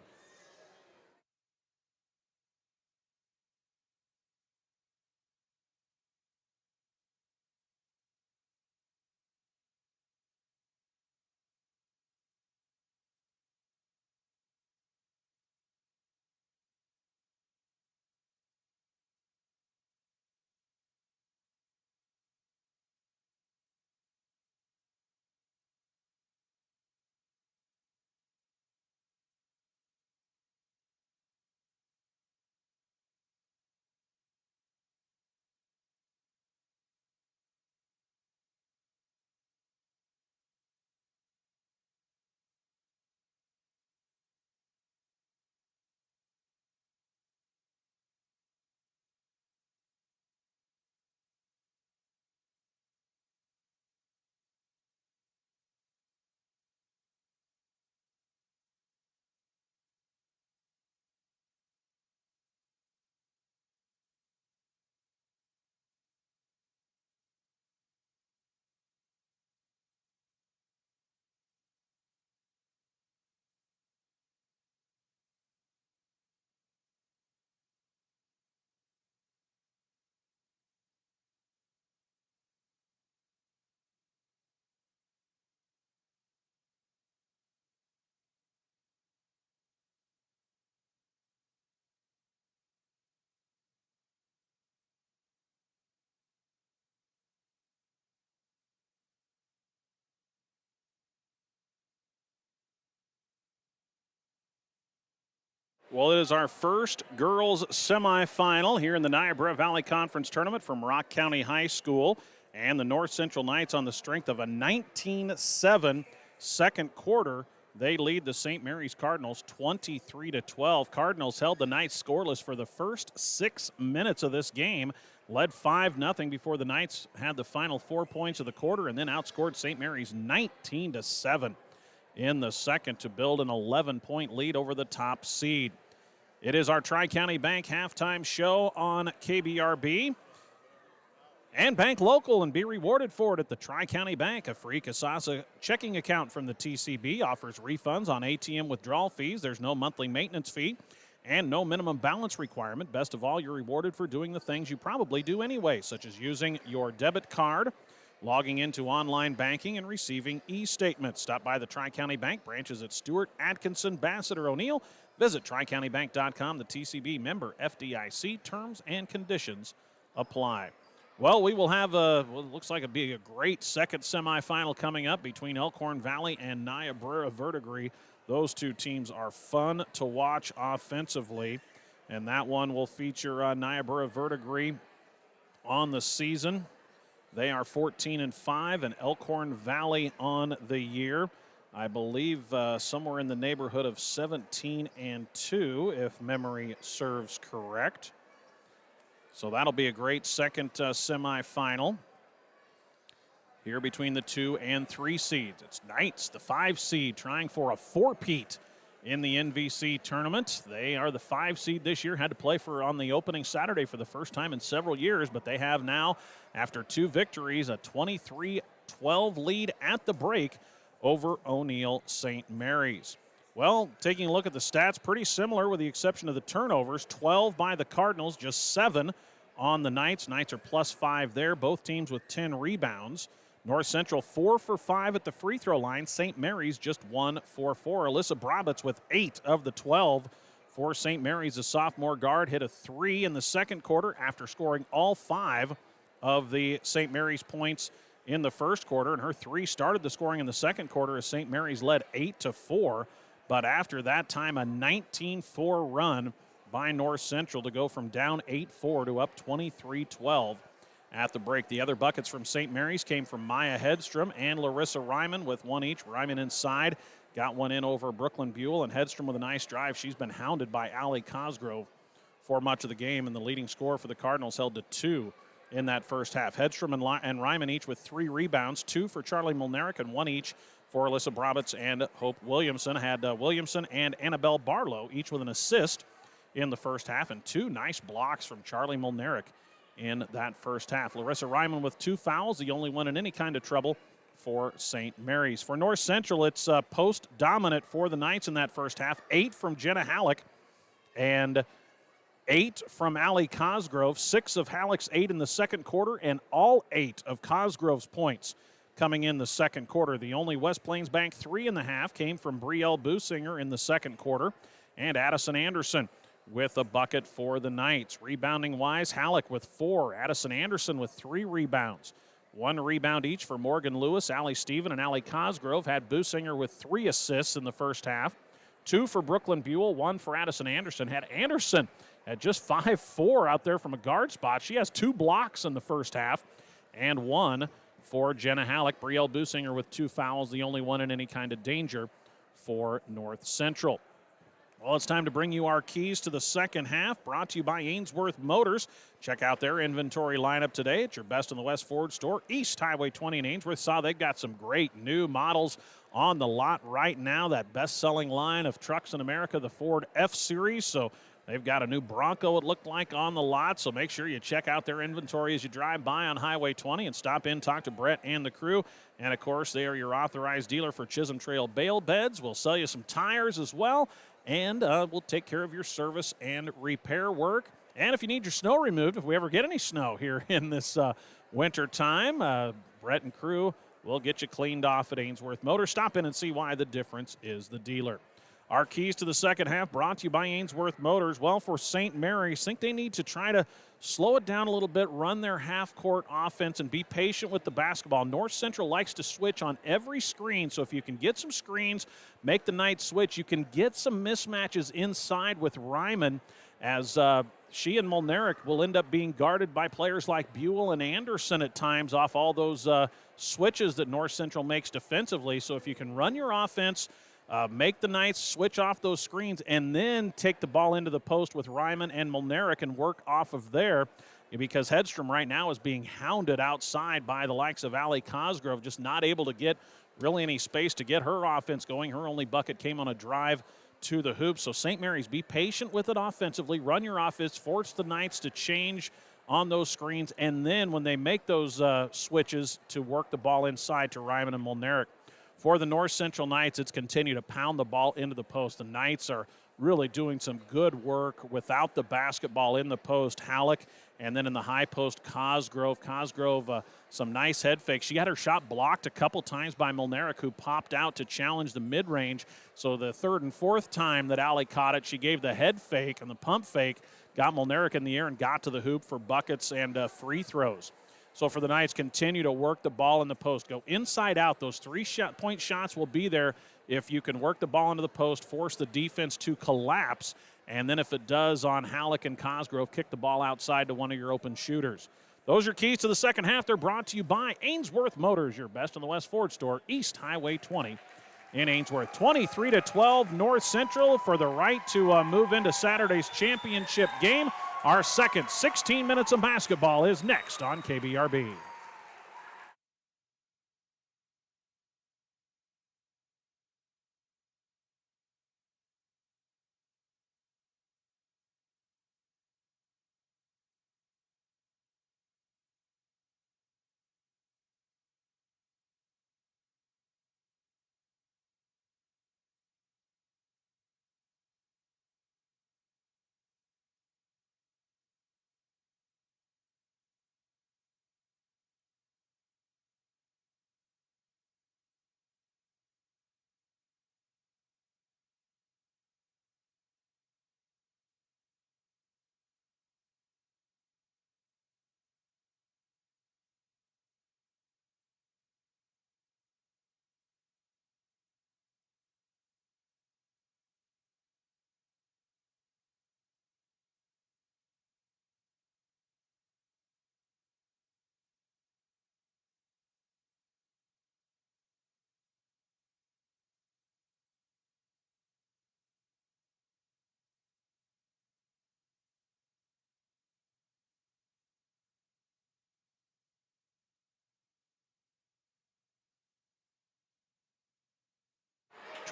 Well, it is our first girls semifinal here in the Niobrara Valley Conference Tournament from Rock County High School. And the North Central Knights, on the strength of a 19-7 second quarter, they lead the St. Mary's Cardinals 23-12. Cardinals held the Knights scoreless for the first 6 minutes of this game, led 5-0 before the Knights had the final 4 points of the quarter, and then outscored St. Mary's 19-7 in the second to build an 11-point lead over the top seed. It is our Tri-County Bank halftime show on KBRB. And bank local and be rewarded for it at the Tri-County Bank. A free Kasasa checking account from the TCB offers refunds on ATM withdrawal fees. There's no monthly maintenance fee and no minimum balance requirement. Best of all, you're rewarded for doing the things you probably do anyway, such as using your debit card, logging into online banking, and receiving e-statements. Stop by the Tri-County Bank branches at Stewart, Atkinson, Bassett, or O'Neill. Visit TriCountyBank.com. The TCB member FDIC. Terms and conditions apply. Well, we will have looks like it'll be a great second semifinal coming up between Elkhorn Valley and Niobrara Verdigris. Those two teams are fun to watch offensively, and that one will feature Niobrara Verdigris on the season. They are 14-5, and Elkhorn Valley on the year, I believe, somewhere in the neighborhood of 17-2, if memory serves correct. So that'll be a great second semifinal here between the 2 and 3 seeds. It's Knights, the 5 seed, trying for a four-peat in the NVC tournament. They are the 5 seed this year, had to play on the opening Saturday for the first time in several years, but they have now, after 2 victories, a 23-12 lead at the break over O'Neill St. Mary's. Well, taking a look at the stats, pretty similar with the exception of the turnovers. 12 by the Cardinals, just 7 on the Knights. Knights are +5 there, both teams with 10 rebounds. North Central 4 for 5 at the free throw line. St. Mary's just 1 for 4. Alyssa Brabitz with 8 of the 12 for St. Mary's. The sophomore guard hit a 3 in the second quarter after scoring all 5 of the St. Mary's points in the first quarter, and her 3 started the scoring in the second quarter as St. Mary's led 8-4. But after that time, a 19-4 run by North Central to go from down 8-4 to up 23-12 at the break. The other buckets from St. Mary's came from Maya Hedstrom and Larissa Ryman with one each. Ryman inside got one in over Brooklyn Buell, and Hedstrom with a nice drive. She's been hounded by Allie Cosgrove for much of the game, and the leading scorer for the Cardinals held to 2 in that first half. Hedstrom and Ryman each with 3 rebounds, 2 for Charlie Milnerick and 1 each for Alyssa Brabitz and Hope Williamson. Had Williamson and Annabelle Barlow each with an assist in the first half, and 2 nice blocks from Charlie Milnerick in that first half. Larissa Ryman with 2 fouls, the only one in any kind of trouble for St. Mary's. For North Central, it's post dominant for the Knights in that first half. 8 from Jenna Halleck and 8 from Allie Cosgrove. 6 of Halleck's 8 in the second quarter, and all 8 of Cosgrove's points coming in the second quarter. The only West Plains Bank 3 in the half came from Brielle Businger in the second quarter, and Addison Anderson with a bucket for the Knights. Rebounding-wise, Halleck with 4. Addison Anderson with 3 rebounds. 1 rebound each for Morgan Lewis, Allie Stephen, and Allie Cosgrove. Had Businger with 3 assists in the first half. 2 for Brooklyn Buell, 1 for Addison Anderson. Had Anderson at just 5'4" out there from a guard spot. She has 2 blocks in the first half, and 1 for Jenna Halleck. Brielle Businger with 2 fouls, the only one in any kind of danger for North Central. Well, it's time to bring you our keys to the second half, brought to you by Ainsworth Motors. Check out their inventory lineup today at your Best in the West Ford store, East Highway 20 in Ainsworth. Saw they've got some great new models on the lot right now, that best-selling line of trucks in America, the Ford F-Series. So they've got a new Bronco, it looked like, on the lot. So make sure you check out their inventory as you drive by on Highway 20 and stop in, talk to Brett and the crew. And, of course, they are your authorized dealer for Chisholm Trail bale beds. We'll sell you some tires as well. And we'll take care of your service and repair work. And if you need your snow removed, if we ever get any snow here in this winter time, Brett and crew will get you cleaned off at Ainsworth Motors. Stop in and see why the difference is the dealer. Our keys to the second half brought to you by Ainsworth Motors. Well, for St. Mary's, think they need to try to slow it down a little bit, run their half-court offense, and be patient with the basketball. North Central likes to switch on every screen, so if you can get some screens, make the Knights switch, you can get some mismatches inside with Ryman, as she and Molnaric will end up being guarded by players like Buell and Anderson at times off all those switches that North Central makes defensively. So if you can run your offense, make the Knights switch off those screens, and then take the ball into the post with Ryman and Molnaric and work off of there, because Hedstrom right now is being hounded outside by the likes of Allie Cosgrove, just not able to get really any space to get her offense going. Her only bucket came on a drive to the hoop. So St. Mary's, be patient with it offensively, run your offense, force the Knights to change on those screens, and then when they make those switches, to work the ball inside to Ryman and Molnaric. For the North Central Knights, it's continue to pound the ball into the post. The Knights are really doing some good work without the basketball in the post. Halleck, and then in the high post, Cosgrove. Some nice head fakes. She had her shot blocked a couple times by Molnaric, who popped out to challenge the mid-range. So the third and fourth time that Allie caught it, she gave the head fake and the pump fake, got Molnaric in the air and got to the hoop for buckets and free throws. So for the Knights, continue to work the ball in the post. Go inside out. Those 3-point shots will be there if you can work the ball into the post, force the defense to collapse, and then if it does on Halleck and Cosgrove, kick the ball outside to one of your open shooters. Those are keys to the second half. They're brought to you by Ainsworth Motors, your Best in the West Ford store, East Highway 20 in Ainsworth. 23-12 North Central for the right to move into Saturday's championship game. Our second 16 minutes of basketball is next on KBRB.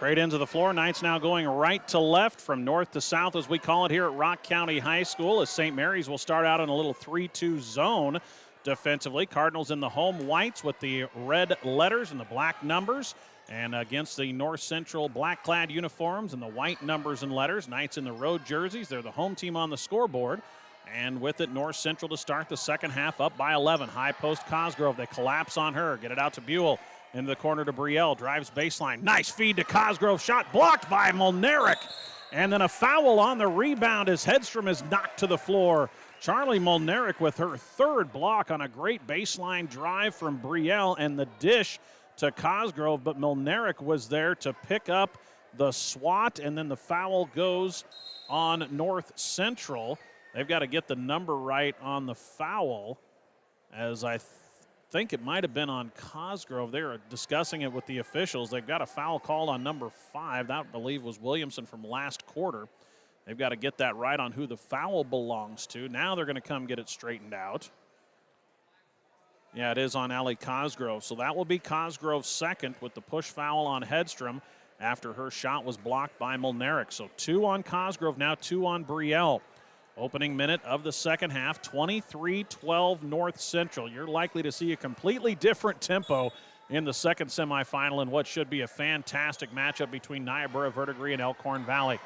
Trade ends of the floor. Knights now going right to left from north to south, as we call it here at Rock County High School, as St. Mary's will start out in a little 3-2 zone defensively. Cardinals in the home whites with the red letters and the black numbers, and against the North Central black-clad uniforms and the white numbers and letters. Knights in the road jerseys. They're the home team on the scoreboard. And with it, North Central to start the second half up by 11. High post Cosgrove. They collapse on her. Get it out to Buell. Into the corner to Brielle, drives baseline. Nice feed to Cosgrove, shot blocked by Molnaric. And then a foul on the rebound as Hedstrom is knocked to the floor. Charlie Molnaric with her third block on a great baseline drive from Brielle and the dish to Cosgrove, but Molnaric was there to pick up the swat, and then the foul goes on North Central. They've got to get the number right on the foul, as I think it might have been on Cosgrove. They were discussing it with the officials. They've got a foul called on number 5. That, I believe, was Williamson from last quarter. They've got to get that right on who the foul belongs to. Now they're going to come get it straightened out. Yeah, it is on Allie Cosgrove. So that will be Cosgrove's second with the push foul on Hedstrom after her shot was blocked by Molnaric. So 2 on Cosgrove, now 2 on Brielle. Opening minute of the second half, 23-12 North Central. You're likely to see a completely different tempo in the second semifinal in what should be a fantastic matchup between Niobrara Verdigris and Elkhorn Valley.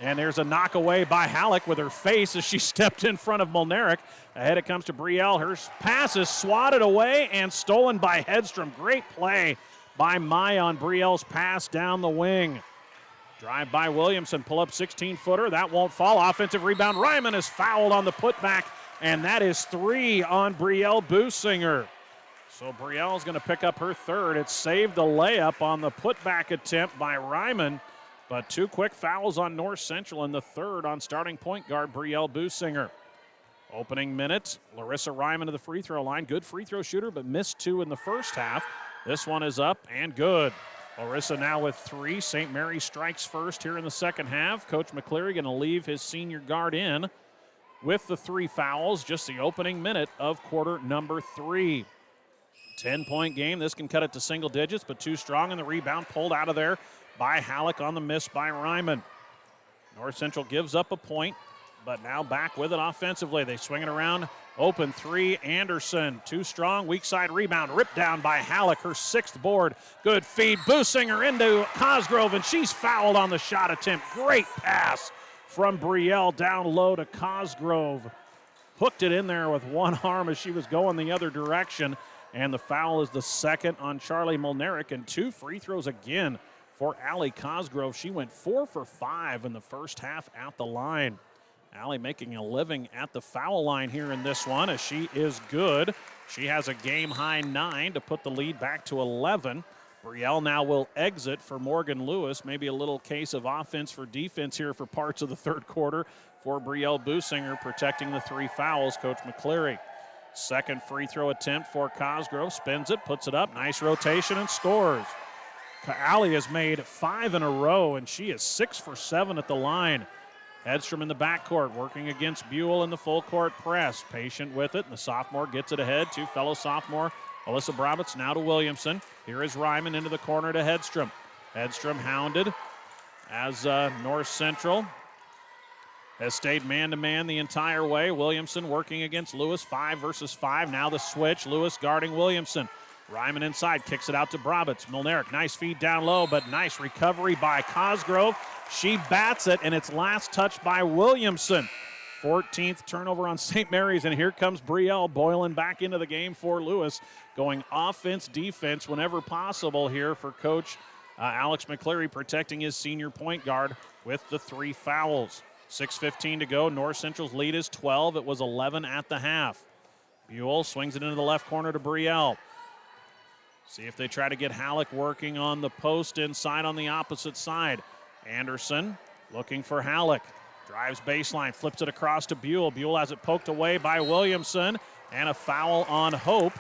And there's a knock away by Halleck with her face as she stepped in front of Molnaric. Ahead it comes to Brielle. Her pass is swatted away and stolen by Hedstrom. Great play by Mai on Brielle's pass down the wing. Drive by Williamson, pull up 16-footer. That won't fall. Offensive rebound. Ryman is fouled on the putback, and that is 3 on Brielle Businger. So Brielle's going to pick up her third. It saved the layup on the putback attempt by Ryman, but 2 quick fouls on North Central and the third on starting point guard Brielle Businger. Opening minute, Larissa Ryman to the free throw line. Good free throw shooter, but missed 2 in the first half. This one is up and good. Larissa now with 3. St. Mary strikes first here in the second half. Coach McCleary going to leave his senior guard in with the 3 fouls. Just the opening minute of quarter number 3. 10-point game. This can cut it to single digits, but too strong, and the rebound pulled out of there by Halleck on the miss by Ryman. North Central gives up a point, but now back with it offensively. They swing it around. Open 3, Anderson. Too strong, weak side rebound. Ripped down by Halleck, her 6th board. Good feed, Businger into Cosgrove, and she's fouled on the shot attempt. Great pass from Brielle down low to Cosgrove. Hooked it in there with one arm as she was going the other direction, and the foul is the second on Charlie Molnaric, and 2 free throws again for Allie Cosgrove. She went 4 for 5 in the first half at the line. Allie making a living at the foul line here in this one as she is good. She has a game-high 9 to put the lead back to 11. Brielle now will exit for Morgan Lewis. Maybe a little case of offense for defense here for parts of the third quarter for Brielle Businger, protecting the 3 fouls, Coach McCleary. Second free throw attempt for Cosgrove. Spins it, puts it up. Nice rotation and scores. Allie has made 5 in a row, and she is 6 for 7 at the line. Hedstrom in the backcourt, working against Buell in the full court press. Patient with it, and the sophomore gets it ahead to fellow sophomore Alyssa Brabitz, now to Williamson. Here is Ryman into the corner to Hedstrom. Hedstrom hounded as North Central has stayed man-to-man the entire way. Williamson working against Lewis, 5 versus 5. Now the switch, Lewis guarding Williamson. Ryman inside, kicks it out to Brabitz. Molnaric, nice feed down low, but nice recovery by Cosgrove. She bats it, and it's last touched by Williamson. 14th turnover on St. Mary's, and here comes Brielle boiling back into the game for Lewis, going offense, defense whenever possible here for Coach Alex McCleary, protecting his senior point guard with the 3 fouls. 6:15 to go. North Central's lead is 12. It was 11 at the half. Buell swings it into the left corner to Brielle. See if they try to get Halleck working on the post inside on the opposite side. Anderson looking for Halleck. Drives baseline, flips it across to Buell. Buell has it poked away by Williamson, and a foul on Hope.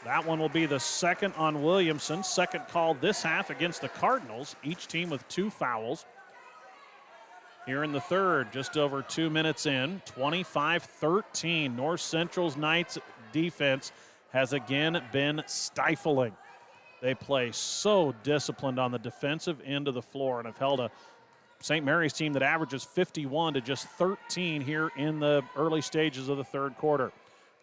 That one will be the second on Williamson. Second call this half against the Cardinals. Each team with 2 fouls. Here in the third, just over 2 minutes in, 25-13. North Central's Knights defense has again been stifling. They play so disciplined on the defensive end of the floor and have held a St. Mary's team that averages 51 to just 13 here in the early stages of the third quarter.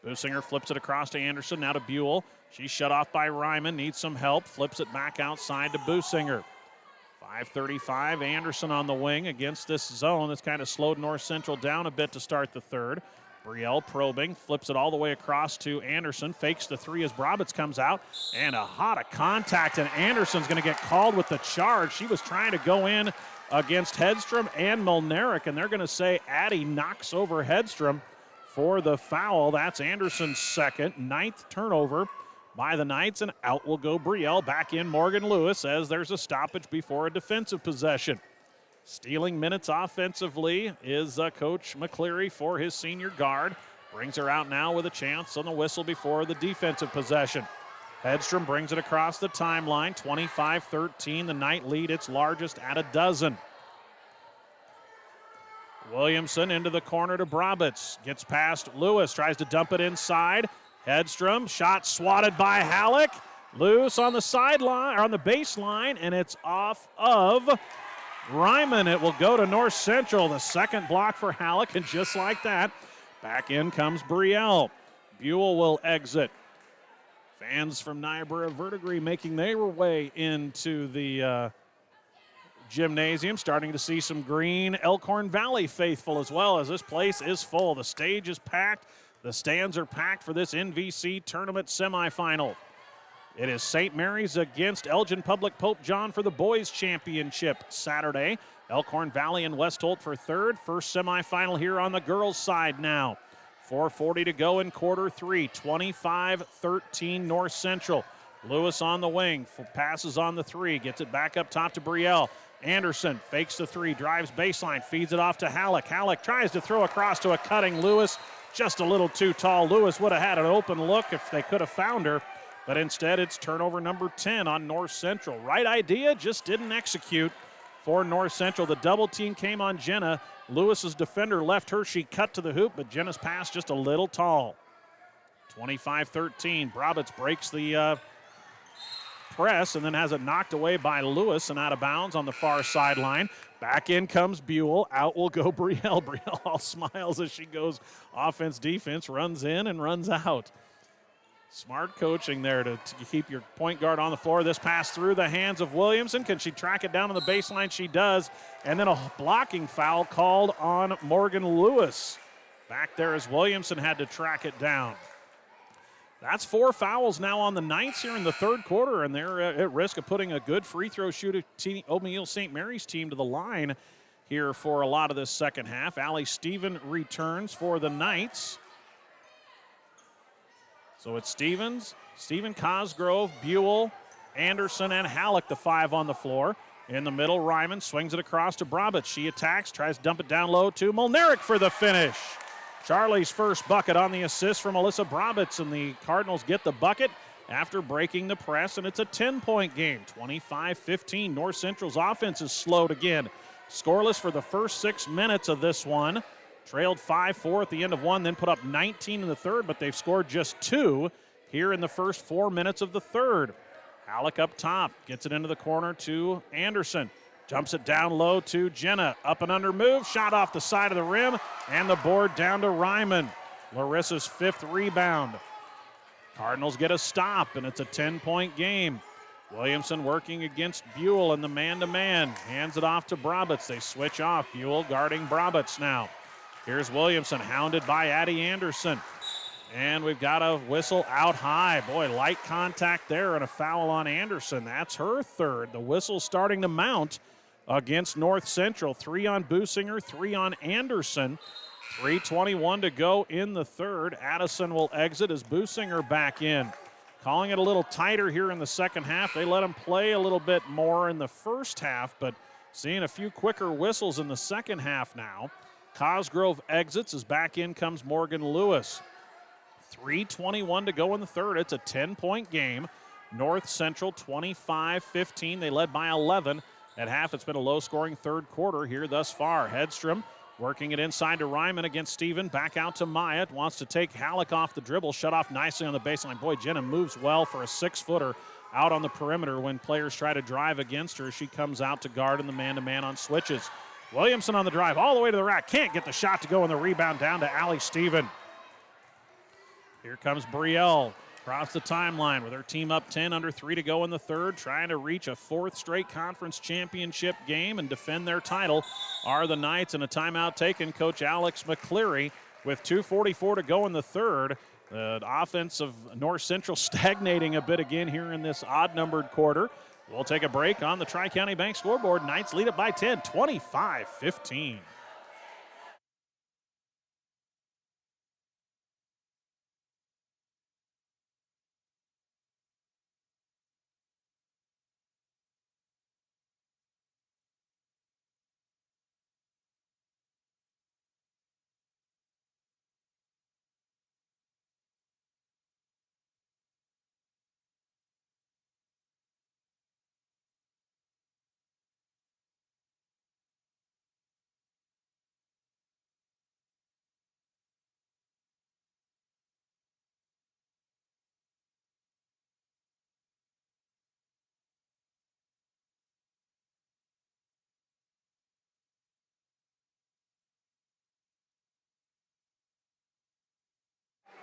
Businger flips it across to Anderson, now to Buell. She's shut off by Ryman, needs some help, flips it back outside to Businger. 5:35, Anderson on the wing against this zone that's kind of slowed North Central down a bit to start the third. Brielle probing, flips it all the way across to Anderson, fakes the three as Brabitz comes out, and a lot of contact, and Anderson's going to get called with the charge. She was trying to go in against Hedstrom and Molnaric, and they're going to say Addy knocks over Hedstrom for the foul. That's Anderson's second, 9th turnover by the Knights, and out will go Brielle. Back in Morgan Lewis as there's a stoppage before a defensive possession. Stealing minutes offensively is Coach McCleary for his senior guard. Brings her out now with a chance on the whistle before the defensive possession. Hedstrom brings it across the timeline, 25-13. The Knight lead its largest at a dozen. Williamson into the corner to Brabitz. Gets past Lewis, tries to dump it inside. Hedstrom, shot swatted by Halleck. Loose on the sideline, or on the baseline, and it's off of Ryman. It will go to North Central. The second block for Halleck, and just like that, back in comes Brielle. Buell will exit. Fans from Niobrara Verdigris making their way into the gymnasium, starting to see some green Elkhorn Valley faithful as well, as this place is full. The stage is packed. The stands are packed for this NVC tournament semifinal. It is St. Mary's against Elgin Public Pope John for the boys championship Saturday. Elkhorn Valley and West Holt for third. First semifinal here on the girls' side now. 4:40 to go in quarter three. 25-13 North Central. Lewis on the wing, passes on the three, gets it back up top to Brielle. Anderson fakes the three, drives baseline, feeds it off to Halleck. Halleck tries to throw across to a cutting Lewis. Just a little too tall. Lewis would have had an open look if they could have found her. But instead, it's turnover number 10 on North Central. Right idea, just didn't execute for North Central. The double team came on Jenna. Lewis's defender left her. She cut to the hoop, but Jenna's pass just a little tall. 25-13. Brabitz breaks the press and then has it knocked away by Lewis and out of bounds on the far sideline. Back in comes Buell. Out will go Brielle. Brielle all smiles as she goes offense, defense, runs in and runs out. Smart coaching there to keep your point guard on the floor. This pass through the hands of Williamson. Can she track it down on the baseline? She does. And then a blocking foul called on Morgan Lewis. Back there as Williamson had to track it down. That's 4 fouls now on the Knights here in the third quarter, and they're at risk of putting a good free throw shooter O'Neill St. Mary's team to the line here for a lot of this second half. Allie Steven returns for the Knights. So it's Stephen Cosgrove, Buell, Anderson, and Halleck, the 5 on the floor. In the middle, Ryman swings it across to Brabitz. She attacks, tries to dump it down low to Molnaric for the finish. Charlie's first bucket on the assist from Alyssa Brabitz, and the Cardinals get the bucket after breaking the press, and it's a 10-point game, 25-15. North Central's offense is slowed again. Scoreless for the first 6 minutes of this one. Trailed 5-4 at the end of one, then put up 19 in the third, but they've scored just 2 here in the first 4 minutes of the third. Halleck up top, gets it into the corner to Anderson. Jumps it down low to Jenna. Up and under move, shot off the side of the rim, and the board down to Ryman. Larissa's 5th rebound. Cardinals get a stop, and it's a 10-point game. Williamson working against Buell in the man-to-man. Hands it off to Brabitz. They switch off. Buell guarding Brabitz now. Here's Williamson, hounded by Addie Anderson. And we've got a whistle out high. Boy, light contact there and a foul on Anderson. That's her third. The whistle starting to mount against North Central. 3 on Businger, 3 on Anderson. 3:21 to go in the third. Addison will exit as Businger back in. Calling it a little tighter here in the second half. They let him play a little bit more in the first half, but seeing a few quicker whistles in the second half now. Cosgrove exits as back in comes Morgan Lewis. 3:21 to go in the third. It's a 10-point game. North Central 25-15. They led by 11. At half, it's been a low-scoring third quarter here thus far. Hedstrom working it inside to Ryman against Steven. Back out to Myatt. Wants to take Halleck off the dribble. Shut off nicely on the baseline. Boy, Jenna moves well for a 6-footer. out on the perimeter when players try to drive against her. She comes out to guard in the man-to-man on switches. Williamson on the drive all the way to the rack. Can't get the shot to go, and the rebound down to Allie Steven. Here comes Brielle across the timeline with her team up 10, under 3 to go in the third, trying to reach a 4th straight conference championship game and defend their title are the Knights. And a timeout taken, Coach Alex McCleary with 2:44 to go in the third. The offense of North Central stagnating a bit again here in this odd-numbered quarter. We'll take a break on the Tri-County Bank scoreboard. Knights lead it by 10, 25-15.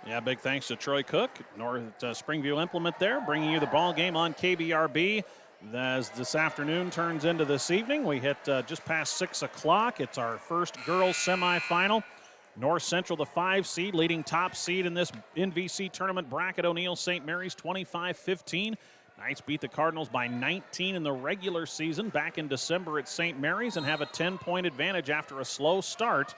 Yeah, big thanks to Troy Cook, North Springview Implement there, bringing you the ball game on KBRB. As this afternoon turns into this evening, we hit just past 6 o'clock. It's our first girls semifinal. North Central, the 5 seed, leading top seed in this NVC tournament bracket. O'Neill St. Mary's 25-15. Knights beat the Cardinals by 19 in the regular season back in December at St. Mary's and have a 10-point advantage after a slow start.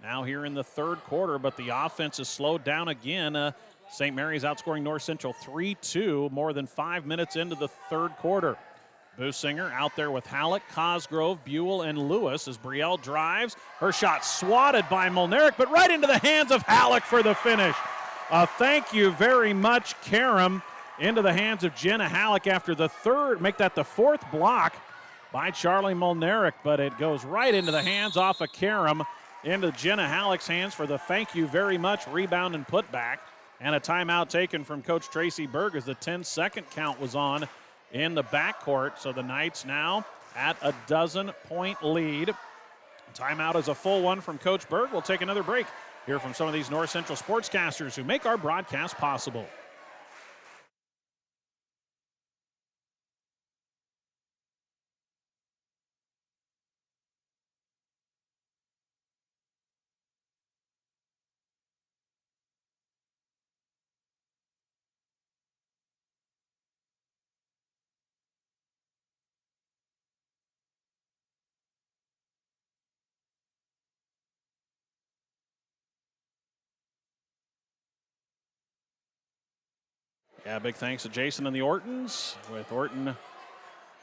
Now here in the third quarter, but the offense is slowed down again. St. Mary's outscoring North Central 3-2 more than 5 minutes into the third quarter. Businger out there with Halleck, Cosgrove, Buell, and Lewis as Brielle drives. Her shot swatted by Molnaric, but right into the hands of Halleck for the finish. Thank you very much, Karam, into the hands of Jenna Halleck after the third, make that the 4th block by Charlie Molnaric, but it goes right into the hands off of Karam, into Jenna Halleck's hands for the thank you very much rebound and putback. And a timeout taken from Coach Tracy Berg as the 10-second count was on in the backcourt. So the Knights now at a 12-point lead. Timeout is a full one from Coach Berg. We'll take another break. Hear from some of these North Central sportscasters who make our broadcast possible. Yeah, big thanks to Jason and the Ortons with Orton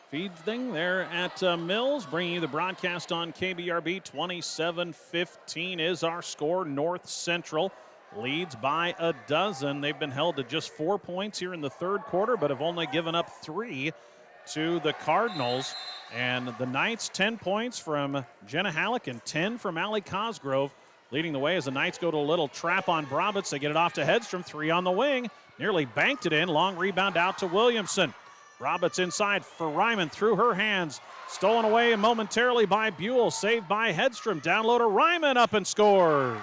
Feed Thing there at Mills, bringing you the broadcast on KBRB. 27-15 is our score. North Central leads by a dozen. They've been held to just 4 points here in the third quarter, but have only given up 3 to the Cardinals. And the Knights, 10 points from Jenna Halleck and 10 from Allie Cosgrove, leading the way as the Knights go to a little trap on Brobitz. They get it off to Hedstrom, 3 on the wing. Nearly banked it in. Long rebound out to Williamson. Brobitz inside for Ryman through her hands. Stolen away momentarily by Buell. Saved by Hedstrom. Down low to Ryman, up and scores.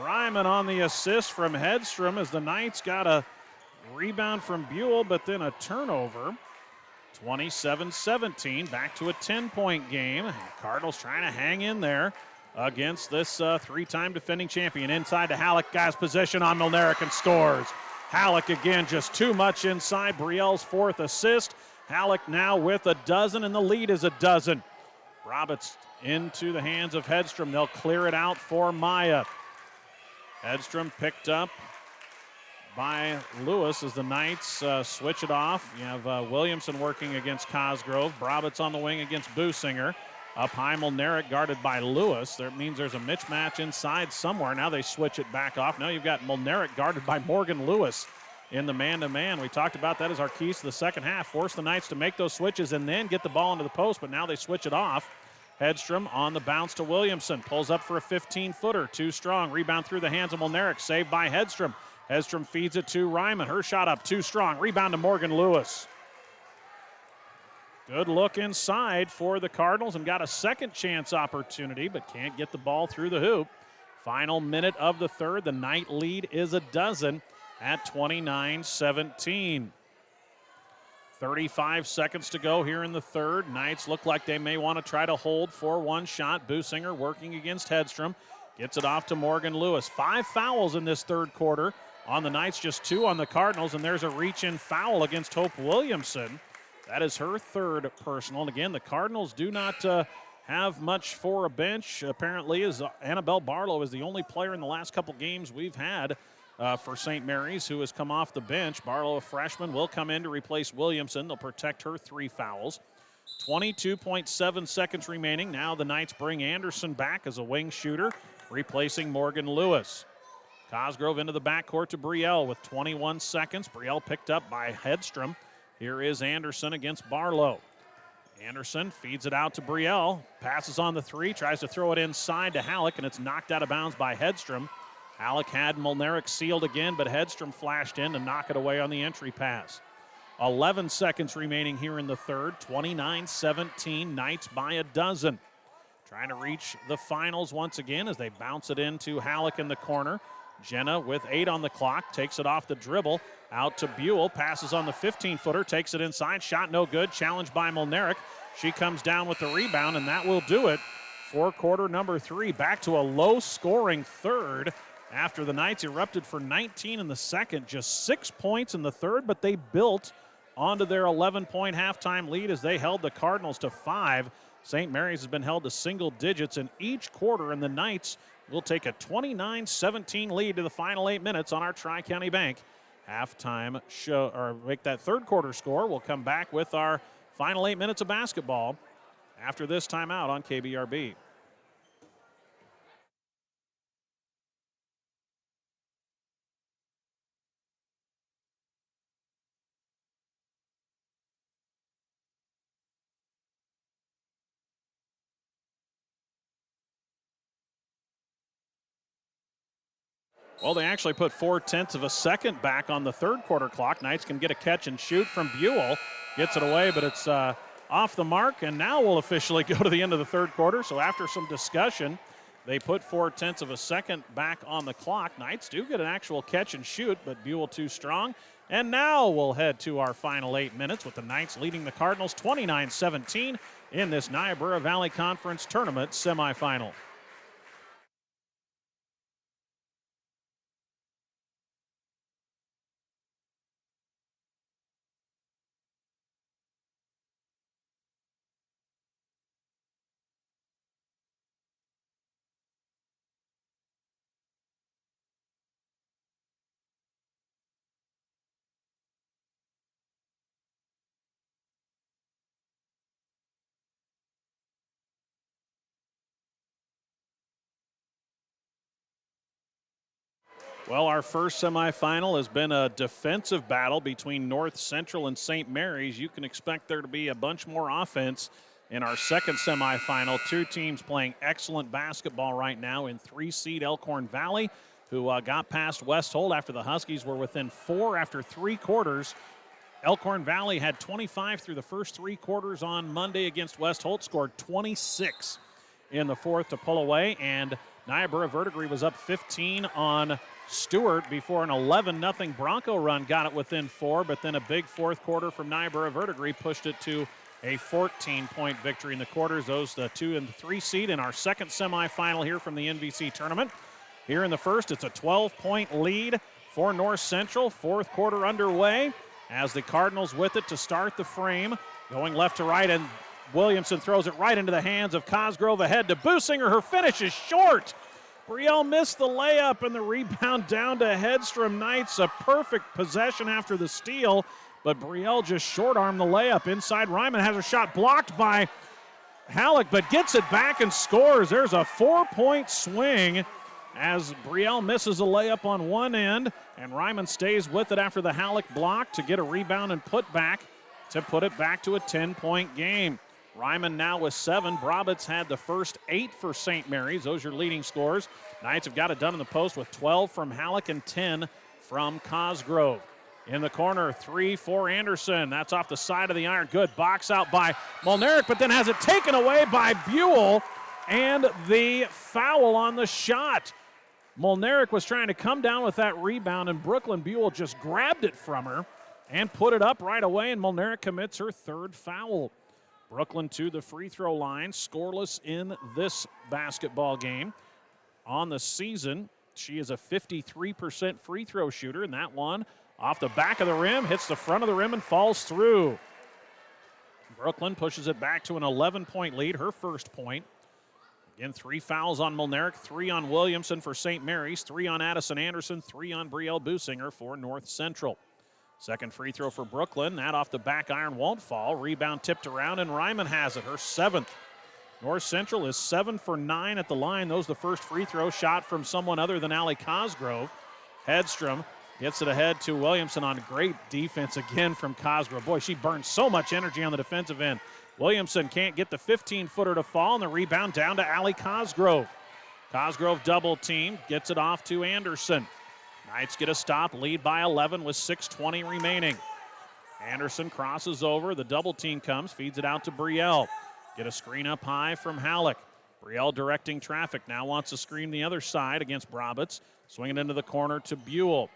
Ryman on the assist from Hedstrom as the Knights got a rebound from Buell, but then a turnover. 27-17, back to a 10-point game. Cardinals trying to hang in there against this 3-time defending champion. Inside to Halleck, guys possession on Molnaric and scores. Halleck again, just too much inside. Brielle's 4th assist. Halleck now with a dozen, and the lead is a dozen. Brobitz into the hands of Hedstrom. They'll clear it out for Maya. Hedstrom picked up by Lewis as the Knights switch it off. You have Williamson working against Cosgrove. Brobitz on the wing against Businger. Up high, Molnaric guarded by Lewis. That means there's a mismatch inside somewhere. Now they switch it back off. Now you've got Molnaric guarded by Morgan Lewis in the man-to-man. We talked about that as our keys to the second half. Force the Knights to make those switches and then get the ball into the post, but now they switch it off. Hedstrom on the bounce to Williamson. Pulls up for a 15-footer. Too strong. Rebound through the hands of Molnaric. Saved by Hedstrom. Hedstrom feeds it to Ryman. Her shot up too strong. Rebound to Morgan Lewis. Good look inside for the Cardinals and got a second chance opportunity, but can't get the ball through the hoop. Final minute of the third. The Knight lead is a dozen at 29-17. 35 seconds to go here in the third. Knights look like they may want to try to hold for one shot. Businger working against Hedstrom. Gets it off to Morgan Lewis. 5 fouls in this third quarter on the Knights, just 2 on the Cardinals, and there's a reach-in foul against Hope Williamson. That is her third personal. And again, the Cardinals do not have much for a bench. Apparently, as Annabelle Barlow is the only player in the last couple games we've had for St. Mary's who has come off the bench. Barlow, a freshman, will come in to replace Williamson. They'll protect her 3 fouls. 22.7 seconds remaining. Now the Knights bring Anderson back as a wing shooter, replacing Morgan Lewis. Cosgrove into the backcourt to Brielle with 21 seconds. Brielle picked up by Hedstrom. Here is Anderson against Barlow. Anderson feeds it out to Brielle. Passes on the 3, tries to throw it inside to Halleck, and it's knocked out of bounds by Hedstrom. Halleck had Molnaric sealed again, but Hedstrom flashed in to knock it away on the entry pass. 11 seconds remaining here in the third. 29-17, Knights by a dozen. Trying to reach the finals once again as they bounce it into Halleck in the corner. Jenna with 8 on the clock, takes it off the dribble, out to Buell, passes on the 15-footer, takes it inside, shot no good, challenged by Molnaric. She comes down with the rebound, and that will do it for quarter number 3. Back to a low-scoring third after the Knights erupted for 19 in the second, just 6 points in the third, but they built onto their 11-point halftime lead as they held the Cardinals to 5. St. Mary's has been held to single digits in each quarter, and the Knights will take a 29-17 lead to the final 8 minutes on our Tri-County Bank halftime show, or make that third quarter score. We'll come back with our final 8 minutes of basketball after this timeout on KBRB. Well, they actually put 4/10 of a second back on the third quarter clock. Knights can get a catch and shoot from Buell. Gets it away, but it's off the mark, and now we'll officially go to the end of the third quarter. So after some discussion, they put 4/10 of a second back on the clock. Knights do get an actual catch and shoot, but Buell too strong. And now we'll head to our final 8 minutes with the Knights leading the Cardinals 29-17 in this Niobrara Valley Conference Tournament semifinal. Well, our first semifinal has been a defensive battle between North Central and St. Mary's. You can expect there to be a bunch more offense in our second semifinal. 2 teams playing excellent basketball right now in 3-seed Elkhorn Valley, who got past West Holt after the Huskies were within 4 after 3 quarters. Elkhorn Valley had 25 through the first 3 quarters on Monday against West Holt, scored 26 in the fourth to pull away, and Niobrara Verdigris was up 15 on Stewart before an 11-0 Bronco run got it within 4, but then a big fourth quarter from Niobrara Verdigris pushed it to a 14-point victory in the quarters. Those the 2 and 3 seed in our second semifinal here from the NVC tournament. Here in the first, it's a 12-point lead for North Central. Fourth quarter underway as the Cardinals with it to start the frame. Going left to right, and Williamson throws it right into the hands of Cosgrove ahead to Businger. Her finish is short. Brielle missed the layup, and the rebound down to Hedstrom. Knights a perfect possession after the steal, but Brielle just short-armed the layup inside. Ryman has her shot blocked by Halleck, but gets it back and scores. There's a 4-point swing as Brielle misses a layup on one end, and Ryman stays with it after the Halleck block to get a rebound and put back to put it back to a 10-point game. Ryman now with 7. Brabitz had the first 8 for St. Mary's. Those are your leading scores. Knights have got it done in the post with 12 from Halleck and 10 from Cosgrove. In the corner, 3 for Anderson. That's off the side of the iron. Good box out by Molnaric, but then has it taken away by Buell, and the foul on the shot. Molnaric was trying to come down with that rebound, and Brooklyn Buell just grabbed it from her and put it up right away, and Molnaric commits her 3rd foul. Brooklyn to the free throw line, scoreless in this basketball game. On the season, she is a 53% free throw shooter, and that one off the back of the rim, hits the front of the rim and falls through. Brooklyn pushes it back to an 11-point lead, her first point. Again, 3 fouls on Molnaric, 3 on Williamson for St. Mary's, 3 on Addison Anderson, 3 on Brielle Businger for North Central. Second free throw for Brooklyn, that off the back iron won't fall. Rebound tipped around, and Ryman has it, her 7th. North Central is 7 for 9 at the line. Those the first free throw shot from someone other than Allie Cosgrove. Hedstrom gets it ahead to Williamson on great defense again from Cosgrove. Boy, she burns so much energy on the defensive end. Williamson can't get the 15-footer to fall, and the rebound down to Allie Cosgrove. Cosgrove double team, gets it off to Anderson. Knights get a stop, lead by 11 with 6:20 remaining. Anderson crosses over, the double team comes, feeds it out to Brielle. Get a screen up high from Halleck. Brielle directing traffic, now wants to screen the other side against Brabitz. Swing it into the corner to Buell.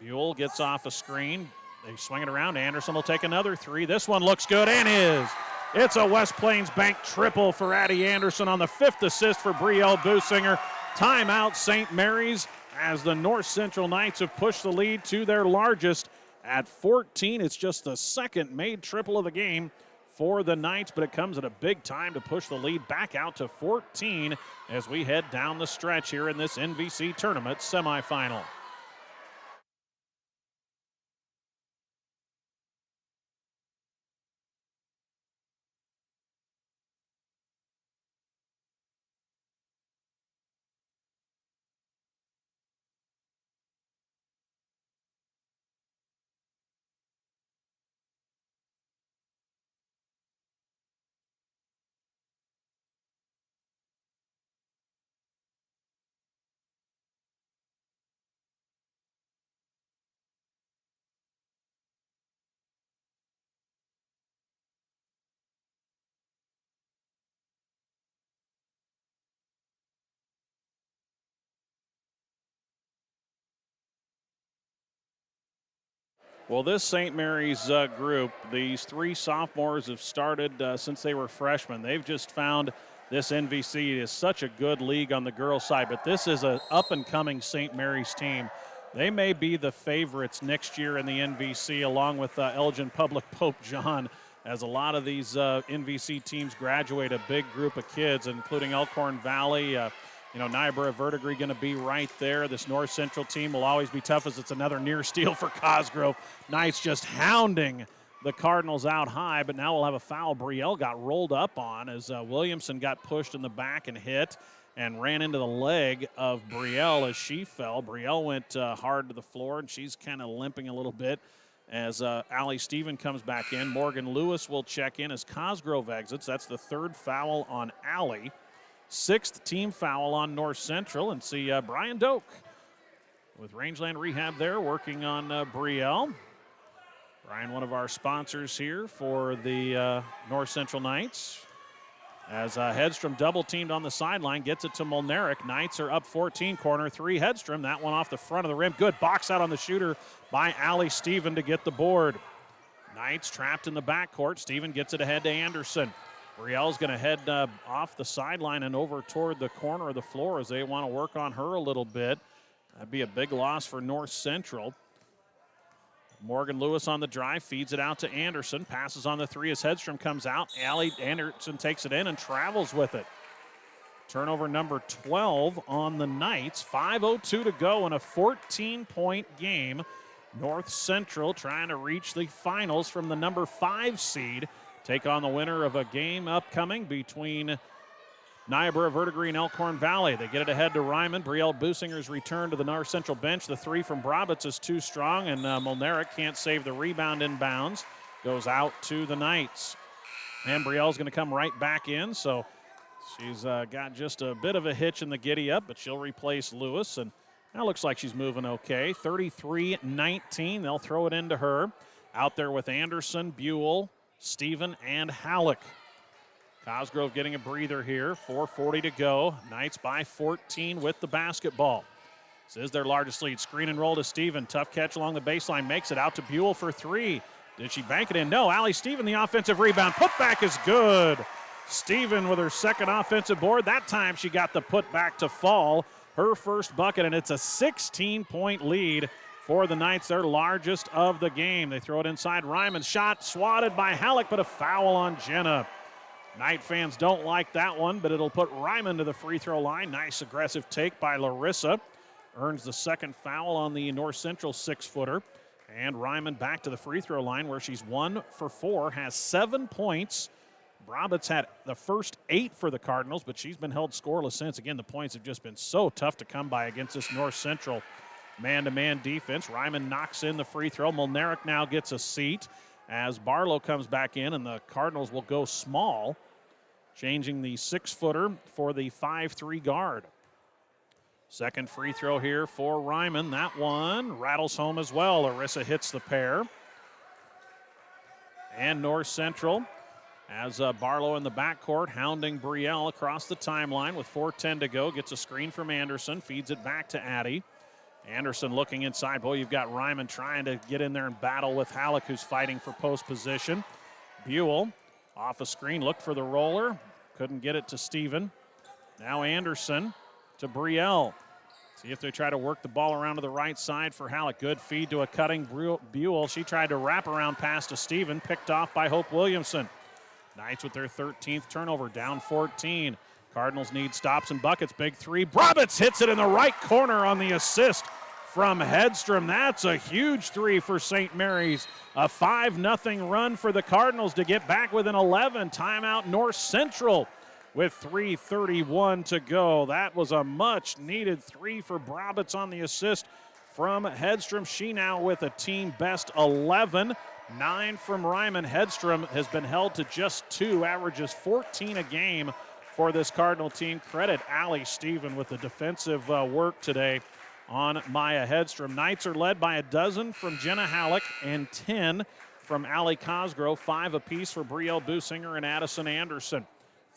Buell gets off a screen. They swing it around. Anderson will take another 3. This one looks good and is. It's a West Plains Bank triple for Addie Anderson on the 5th assist for Brielle Businger. Timeout St. Mary's as the North Central Knights have pushed the lead to their largest at 14. It's just the 2nd made triple of the game for the Knights, but it comes at a big time to push the lead back out to 14 as we head down the stretch here in this NVC tournament semifinal. Well, this St. Mary's group, these 3 sophomores have started since they were freshmen. They've just found this NVC is such a good league on the girls' side, but this is an up-and-coming St. Mary's team. They may be the favorites next year in the NVC, along with Elgin Public Pope John, as a lot of these NVC teams graduate a big group of kids, including Elkhorn Valley. Niobrara Verdigris going to be right there. This North Central team will always be tough as it's another near steal for Cosgrove. Knights just hounding the Cardinals out high, but now we'll have a foul. Brielle got rolled up on as Williamson got pushed in the back and hit and ran into the leg of Brielle as she fell. Brielle went hard to the floor, and she's kind of limping a little bit as Allie Stephen comes back in. Morgan Lewis will check in as Cosgrove exits. That's the 3rd foul on Allie. 6th team foul on North Central, and see Brian Doak with Rangeland Rehab there working on Brielle. Brian, one of our sponsors here for the North Central Knights. As Hedstrom double teamed on the sideline, gets it to Molnaric. Knights are up 14, corner 3. Hedstrom, that one off the front of the rim. Good box out on the shooter by Allie Stephen to get the board. Knights trapped in the backcourt. Stephen gets it ahead to Anderson. Brielle's going to head off the sideline and over toward the corner of the floor as they want to work on her a little bit. That'd be a big loss for North Central. Morgan Lewis on the drive, feeds it out to Anderson. Passes on the 3 as Hedstrom comes out. Allie Anderson takes it in and travels with it. Turnover number 12 on the Knights. 5:02 to go in a 14-point game. North Central trying to reach the finals from the number 5 seed. Take on the winner of a game upcoming between Niobrara Verdigris and Elkhorn Valley. They get it ahead to Ryman. Brielle Businger's return to the North Central bench. The 3 from Brabitz is too strong, and Molnaric can't save the rebound inbounds. Goes out to the Knights. And Brielle's going to come right back in, so she's got just a bit of a hitch in the giddy up, but she'll replace Lewis. And That looks like she's moving okay. 33-19. They'll throw it into her. Out there with Anderson, Buell, Steven, and Halleck. Cosgrove getting a breather here. 4:40 to go. Knights by 14 with the basketball. This is their largest lead. Screen and roll to Steven. Tough catch along the baseline. Makes it out to Buell for three. Did she bank it in? No. Allie Steven, the offensive rebound. Putback is good. Steven with her second offensive board. That time she got the putback to fall. Her first bucket, and it's a 16-point lead for the Knights, their largest of the game. They throw it inside. Ryman's shot swatted by Halleck, but a foul on Jenna. Knight fans don't like that one, but it'll put Ryman to the free throw line. Nice aggressive take by Larissa. Earns the second foul on the North Central 6-footer. And Ryman back to the free throw line where she's 1 for 4, has 7 points. Brabant's had the first 8 for the Cardinals, but she's been held scoreless since. Again, the points have just been so tough to come by against this North Central man-to-man defense. Ryman knocks in the free throw. Molnarek now gets a seat as Barlow comes back in, and the Cardinals will go small, changing the 6-footer for the 5'3" guard. Second free throw here for Ryman. That one rattles home as well. Larissa hits the pair. And North Central has Barlow in the backcourt, hounding Brielle across the timeline with 4:10 to go. Gets a screen from Anderson, feeds it back to Addy. Anderson looking inside. Boy, you've got Ryman trying to get in there and battle with Halleck, who's fighting for post position. Buell off a screen, looked for the roller. Couldn't get it to Steven. Now Anderson to Brielle. See if they try to work the ball around to the right side for Halleck. Good feed to a cutting Buell. She tried to wrap around pass to Steven, picked off by Hope Williamson. Knights with their 13th turnover, down 14. Cardinals need stops and buckets. Big three. Brabants hits it in the right corner on the assist from Hedstrom. That's a huge three for St. Mary's. A 5-0 run for the Cardinals to get back within 11. Timeout North Central with 3:31 to go. That was a much-needed three for Brabants on the assist from Hedstrom. She now with a team best 11. 9 from Ryman. Hedstrom has been held to just 2, averages 14 a game for this Cardinal team. Credit Allie Steven with the defensive work today on Maya Hedstrom. Knights are led by 12 from Jenna Halleck and 10 from Allie Cosgrove. 5 apiece for Brielle Businger and Addison Anderson.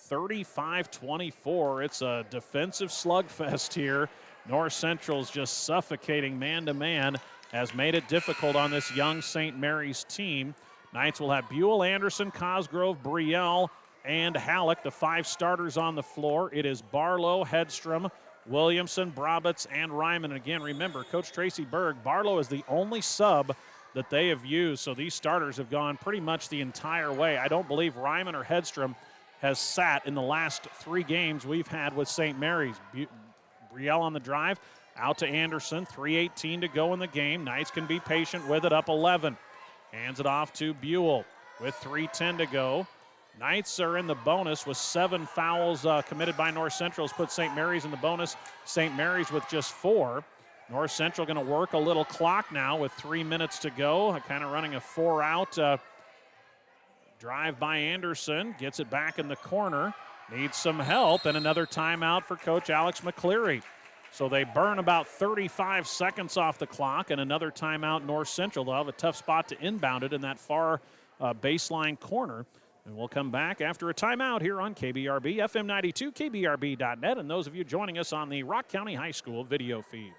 35-24. It's a defensive slugfest here. North Central's just suffocating man-to-man, has made it difficult on this young St. Mary's team. Knights will have Buell, Anderson, Cosgrove, Brielle, and Halleck, the 5 starters on the floor. It is Barlow, Hedstrom, Williamson, Brabants, and Ryman. Again, remember, Coach Tracy Berg, Barlow is the only sub that they have used, so these starters have gone pretty much the entire way. I don't believe Ryman or Hedstrom has sat in the last 3 games we've had with St. Mary's. Brielle on the drive, out to Anderson, 3:18 to go in the game. Knights can be patient with it, up 11. Hands it off to Buell with 3:10 to go. Knights are in the bonus with 7 fouls committed by North Central. Has put St. Mary's in the bonus. St. Mary's with just 4. North Central going to work a little clock now with 3 minutes to go. Kind of running a 4-out drive by Anderson. Gets it back in the corner. Needs some help, and another timeout for Coach Alex McCleary. So they burn about 35 seconds off the clock, and another timeout North Central. They'll have a tough spot to inbound it in that far baseline corner. And we'll come back after a timeout here on KBRB, FM 92, KBRB.net, and those of you joining us on the Rock County High School video feed.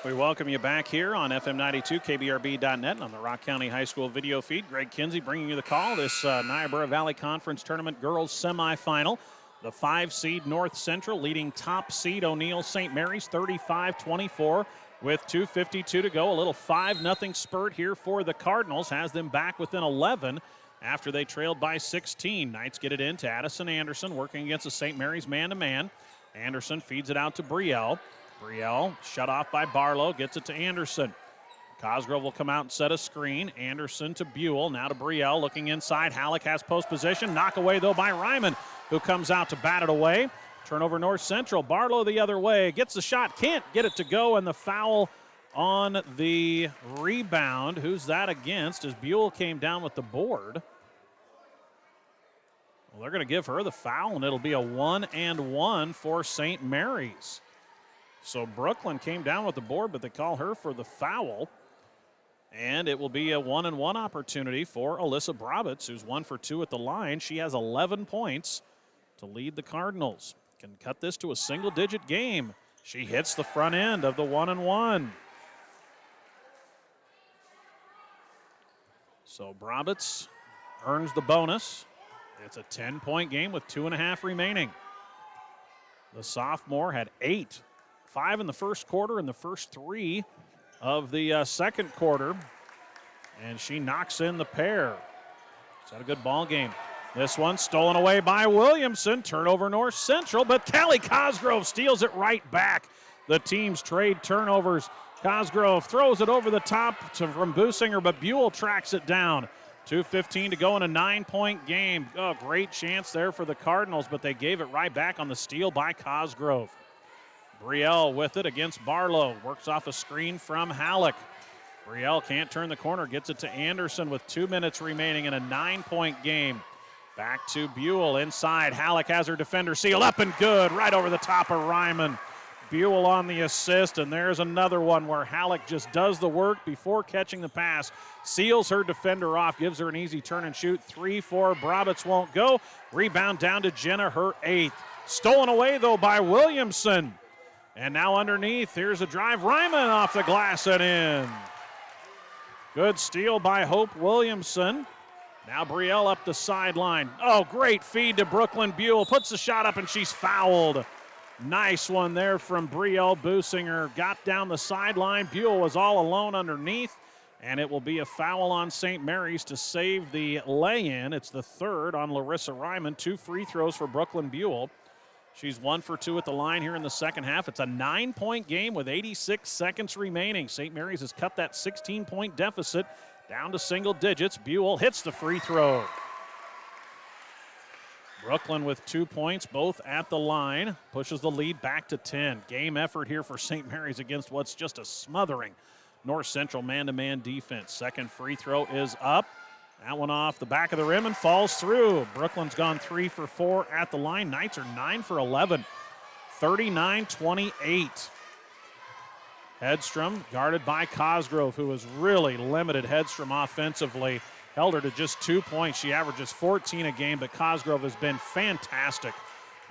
We welcome you back here on FM 92, KBRB.net, and on the Rock County High School video feed. Greg Kinsey bringing you the call. This Niobrara Valley Conference Tournament girls semifinal. The 5 seed North Central leading top seed O'Neill St. Mary's 35-24 with 2:52 to go. A little 5-0 spurt here for the Cardinals has them back within 11 after they trailed by 16. Knights get it in to Addison Anderson working against the St. Mary's man-to-man. Anderson feeds it out to Brielle. Brielle shut off by Barlow, gets it to Anderson. Cosgrove will come out and set a screen. Anderson to Buell, now to Brielle, looking inside. Halleck has post position. Knock away, though, by Ryman, who comes out to bat it away. Turnover North Central. Barlow the other way. Gets the shot, can't get it to go, and the foul on the rebound. Who's that against as Buell came down with the board? Well, they're going to give her the foul, and it'll be a 1-and-1 for St. Mary's. So Brooklyn came down with the board, but they call her for the foul. And it will be a 1-and-1 opportunity for Alyssa Brabitz, who's 1 for 2 at the line. She has 11 points to lead the Cardinals. Can cut this to a single-digit game. She hits the front end of the 1-and-1. So Brabitz earns the bonus. It's a 10-point game with 2.5 remaining. The sophomore had 8, 5 in the first quarter and the first 3 of the second quarter, and she knocks in the pair. She's had a good ball game. This one stolen away by Williamson. Turnover North Central, but Callie Cosgrove steals it right back. The teams trade turnovers. Cosgrove throws it over the top from Businger, but Buell tracks it down. 2:15 to go in a 9-point game. Oh, great chance there for the Cardinals, but they gave it right back on the steal by Cosgrove. Brielle with it against Barlow. Works off a screen from Halleck. Brielle can't turn the corner. Gets it to Anderson with 2 minutes remaining in a 9-point game. Back to Buell inside. Halleck has her defender sealed up and good. Right over the top of Ryman. Buell on the assist, and there's another one where Halleck just does the work before catching the pass. Seals her defender off, gives her an easy turn and shoot. 3-4. Brabitz won't go. Rebound down to Jenna, her 8th. Stolen away, though, by Williamson. And now underneath, here's a drive. Ryman off the glass and in. Good steal by Hope Williamson. Now Brielle up the sideline. Oh, great feed to Brooklyn Buell. Puts the shot up and she's fouled. Nice one there from Brielle. Businger got down the sideline. Buell was all alone underneath. And it will be a foul on St. Mary's to save the lay-in. It's the 3rd on Larissa Ryman. 2 free throws for Brooklyn Buell. She's 1 for 2 at the line here in the second half. It's a 9-point game with 86 seconds remaining. St. Mary's has cut that 16-point deficit down to single digits. Buell hits the free throw. Brooklyn with 2 points, both at the line, pushes the lead back to 10. Game effort here for St. Mary's against what's just a smothering North Central man-to-man defense. Second free throw is up. That one off the back of the rim and falls through. Brooklyn's gone 3 for 4 at the line. Knights are 9 for 11. 39-28. Hedstrom guarded by Cosgrove, who has really limited Hedstrom offensively. Held her to just 2 points. She averages 14 a game, but Cosgrove has been fantastic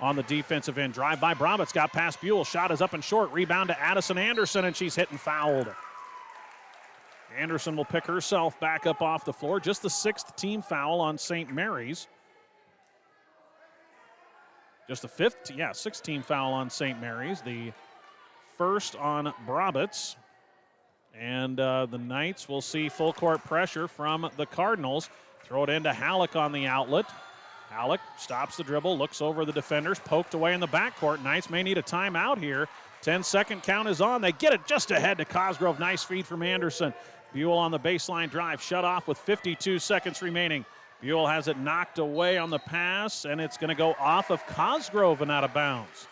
on the defensive end. Drive by Brabitz, got past Buell. Shot is up and short. Rebound to Addison Anderson, and she's hit and fouled. Anderson will pick herself back up off the floor. Just the 6th team foul on St. Mary's. Just the 6th team foul on St. Mary's. The 1st on Brabitz. And the Knights will see full court pressure from the Cardinals. Throw it into Halleck on the outlet. Halleck stops the dribble, looks over the defenders, poked away in the backcourt. Knights may need a timeout here. 10-second count is on. They get it just ahead to Cosgrove. Nice feed from Anderson. Buell on the baseline drive, shut off with 52 seconds remaining. Buell has it knocked away on the pass, and it's going to go off of Cosgrove and out of bounds.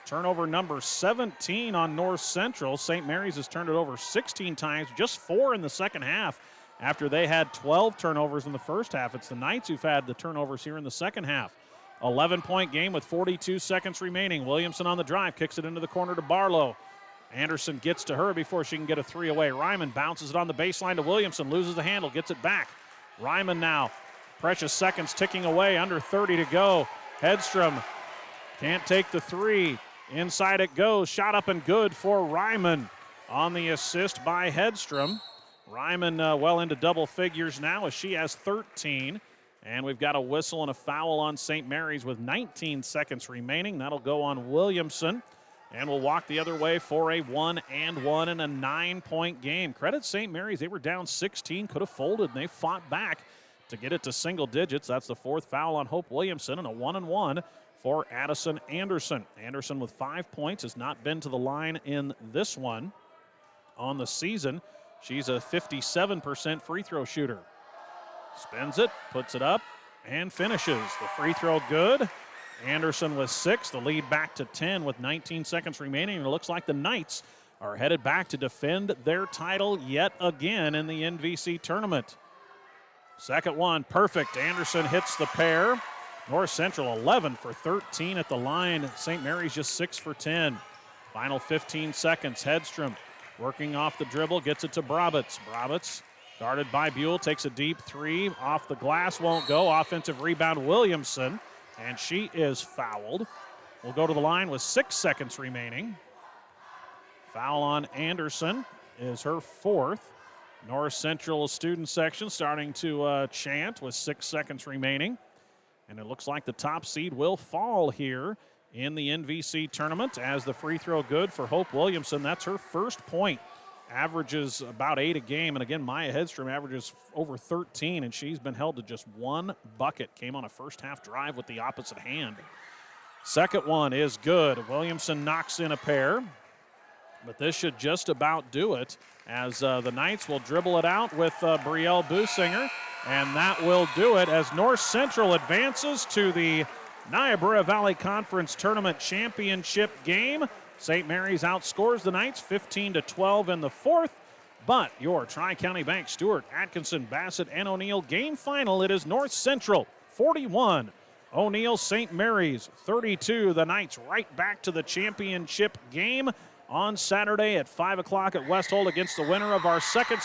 Turnover number 17 on North Central. St. Mary's has turned it over 16 times, just 4 in the second half after they had 12 turnovers in the first half. It's the Knights who've had the turnovers here in the second half. 11-point game with 42 seconds remaining. Williamson on the drive, kicks it into the corner to Barlow. Anderson gets to her before she can get a 3 away. Ryman bounces it on the baseline to Williamson, loses the handle, gets it back. Ryman now, precious seconds ticking away, under 30 to go. Hedstrom can't take the 3. Inside it goes, shot up and good for Ryman on the assist by Hedstrom. Ryman well into double figures now as she has 13. And we've got a whistle and a foul on St. Mary's with 19 seconds remaining. That'll go on Williamson. And we'll walk the other way for a 1-1 and a 9-point game. Credit St. Mary's. They were down 16, could have folded, and they fought back to get it to single digits. That's the fourth foul on Hope Williamson, and a 1-1 for Addison Anderson. Anderson with 5 points has not been to the line in this one. On the season, she's a 57% free throw shooter. Spins it, puts it up, and finishes. The free throw good. Anderson with 6, the lead back to 10 with 19 seconds remaining. And it looks like the Knights are headed back to defend their title yet again in the NVC tournament. Second one, perfect. Anderson hits the pair. North Central 11 for 13 at the line. St. Mary's just 6 for 10. Final 15 seconds. Hedstrom working off the dribble, gets it to Brabitz. Brabitz guarded by Buell, takes a deep three. Off the glass, won't go. Offensive rebound, Williamson. And she is fouled. We'll go to the line with 6 seconds remaining. Foul on Anderson is her fourth. North Central student section starting to chant with 6 seconds remaining. And it looks like the top seed will fall here in the NVC tournament as the free throw good for Hope Williamson. That's her first point. Averages about 8 a game. And again, Maya Hedstrom averages over 13, and she's been held to just 1 bucket. Came on a first half drive with the opposite hand. Second one is good. Williamson knocks in a pair, but this should just about do it as the Knights will dribble it out with Brielle Businger, and that will do it as North Central advances to the Niobrara Valley Conference Tournament Championship game. St. Mary's outscores the Knights 15-12 in the fourth. But your Tri-County Bank, Stewart, Atkinson, Bassett, and O'Neill game final, it is North Central 41. O'Neill St. Mary's 32. The Knights right back to the championship game on Saturday at 5 o'clock at Westhold against the winner of our second set.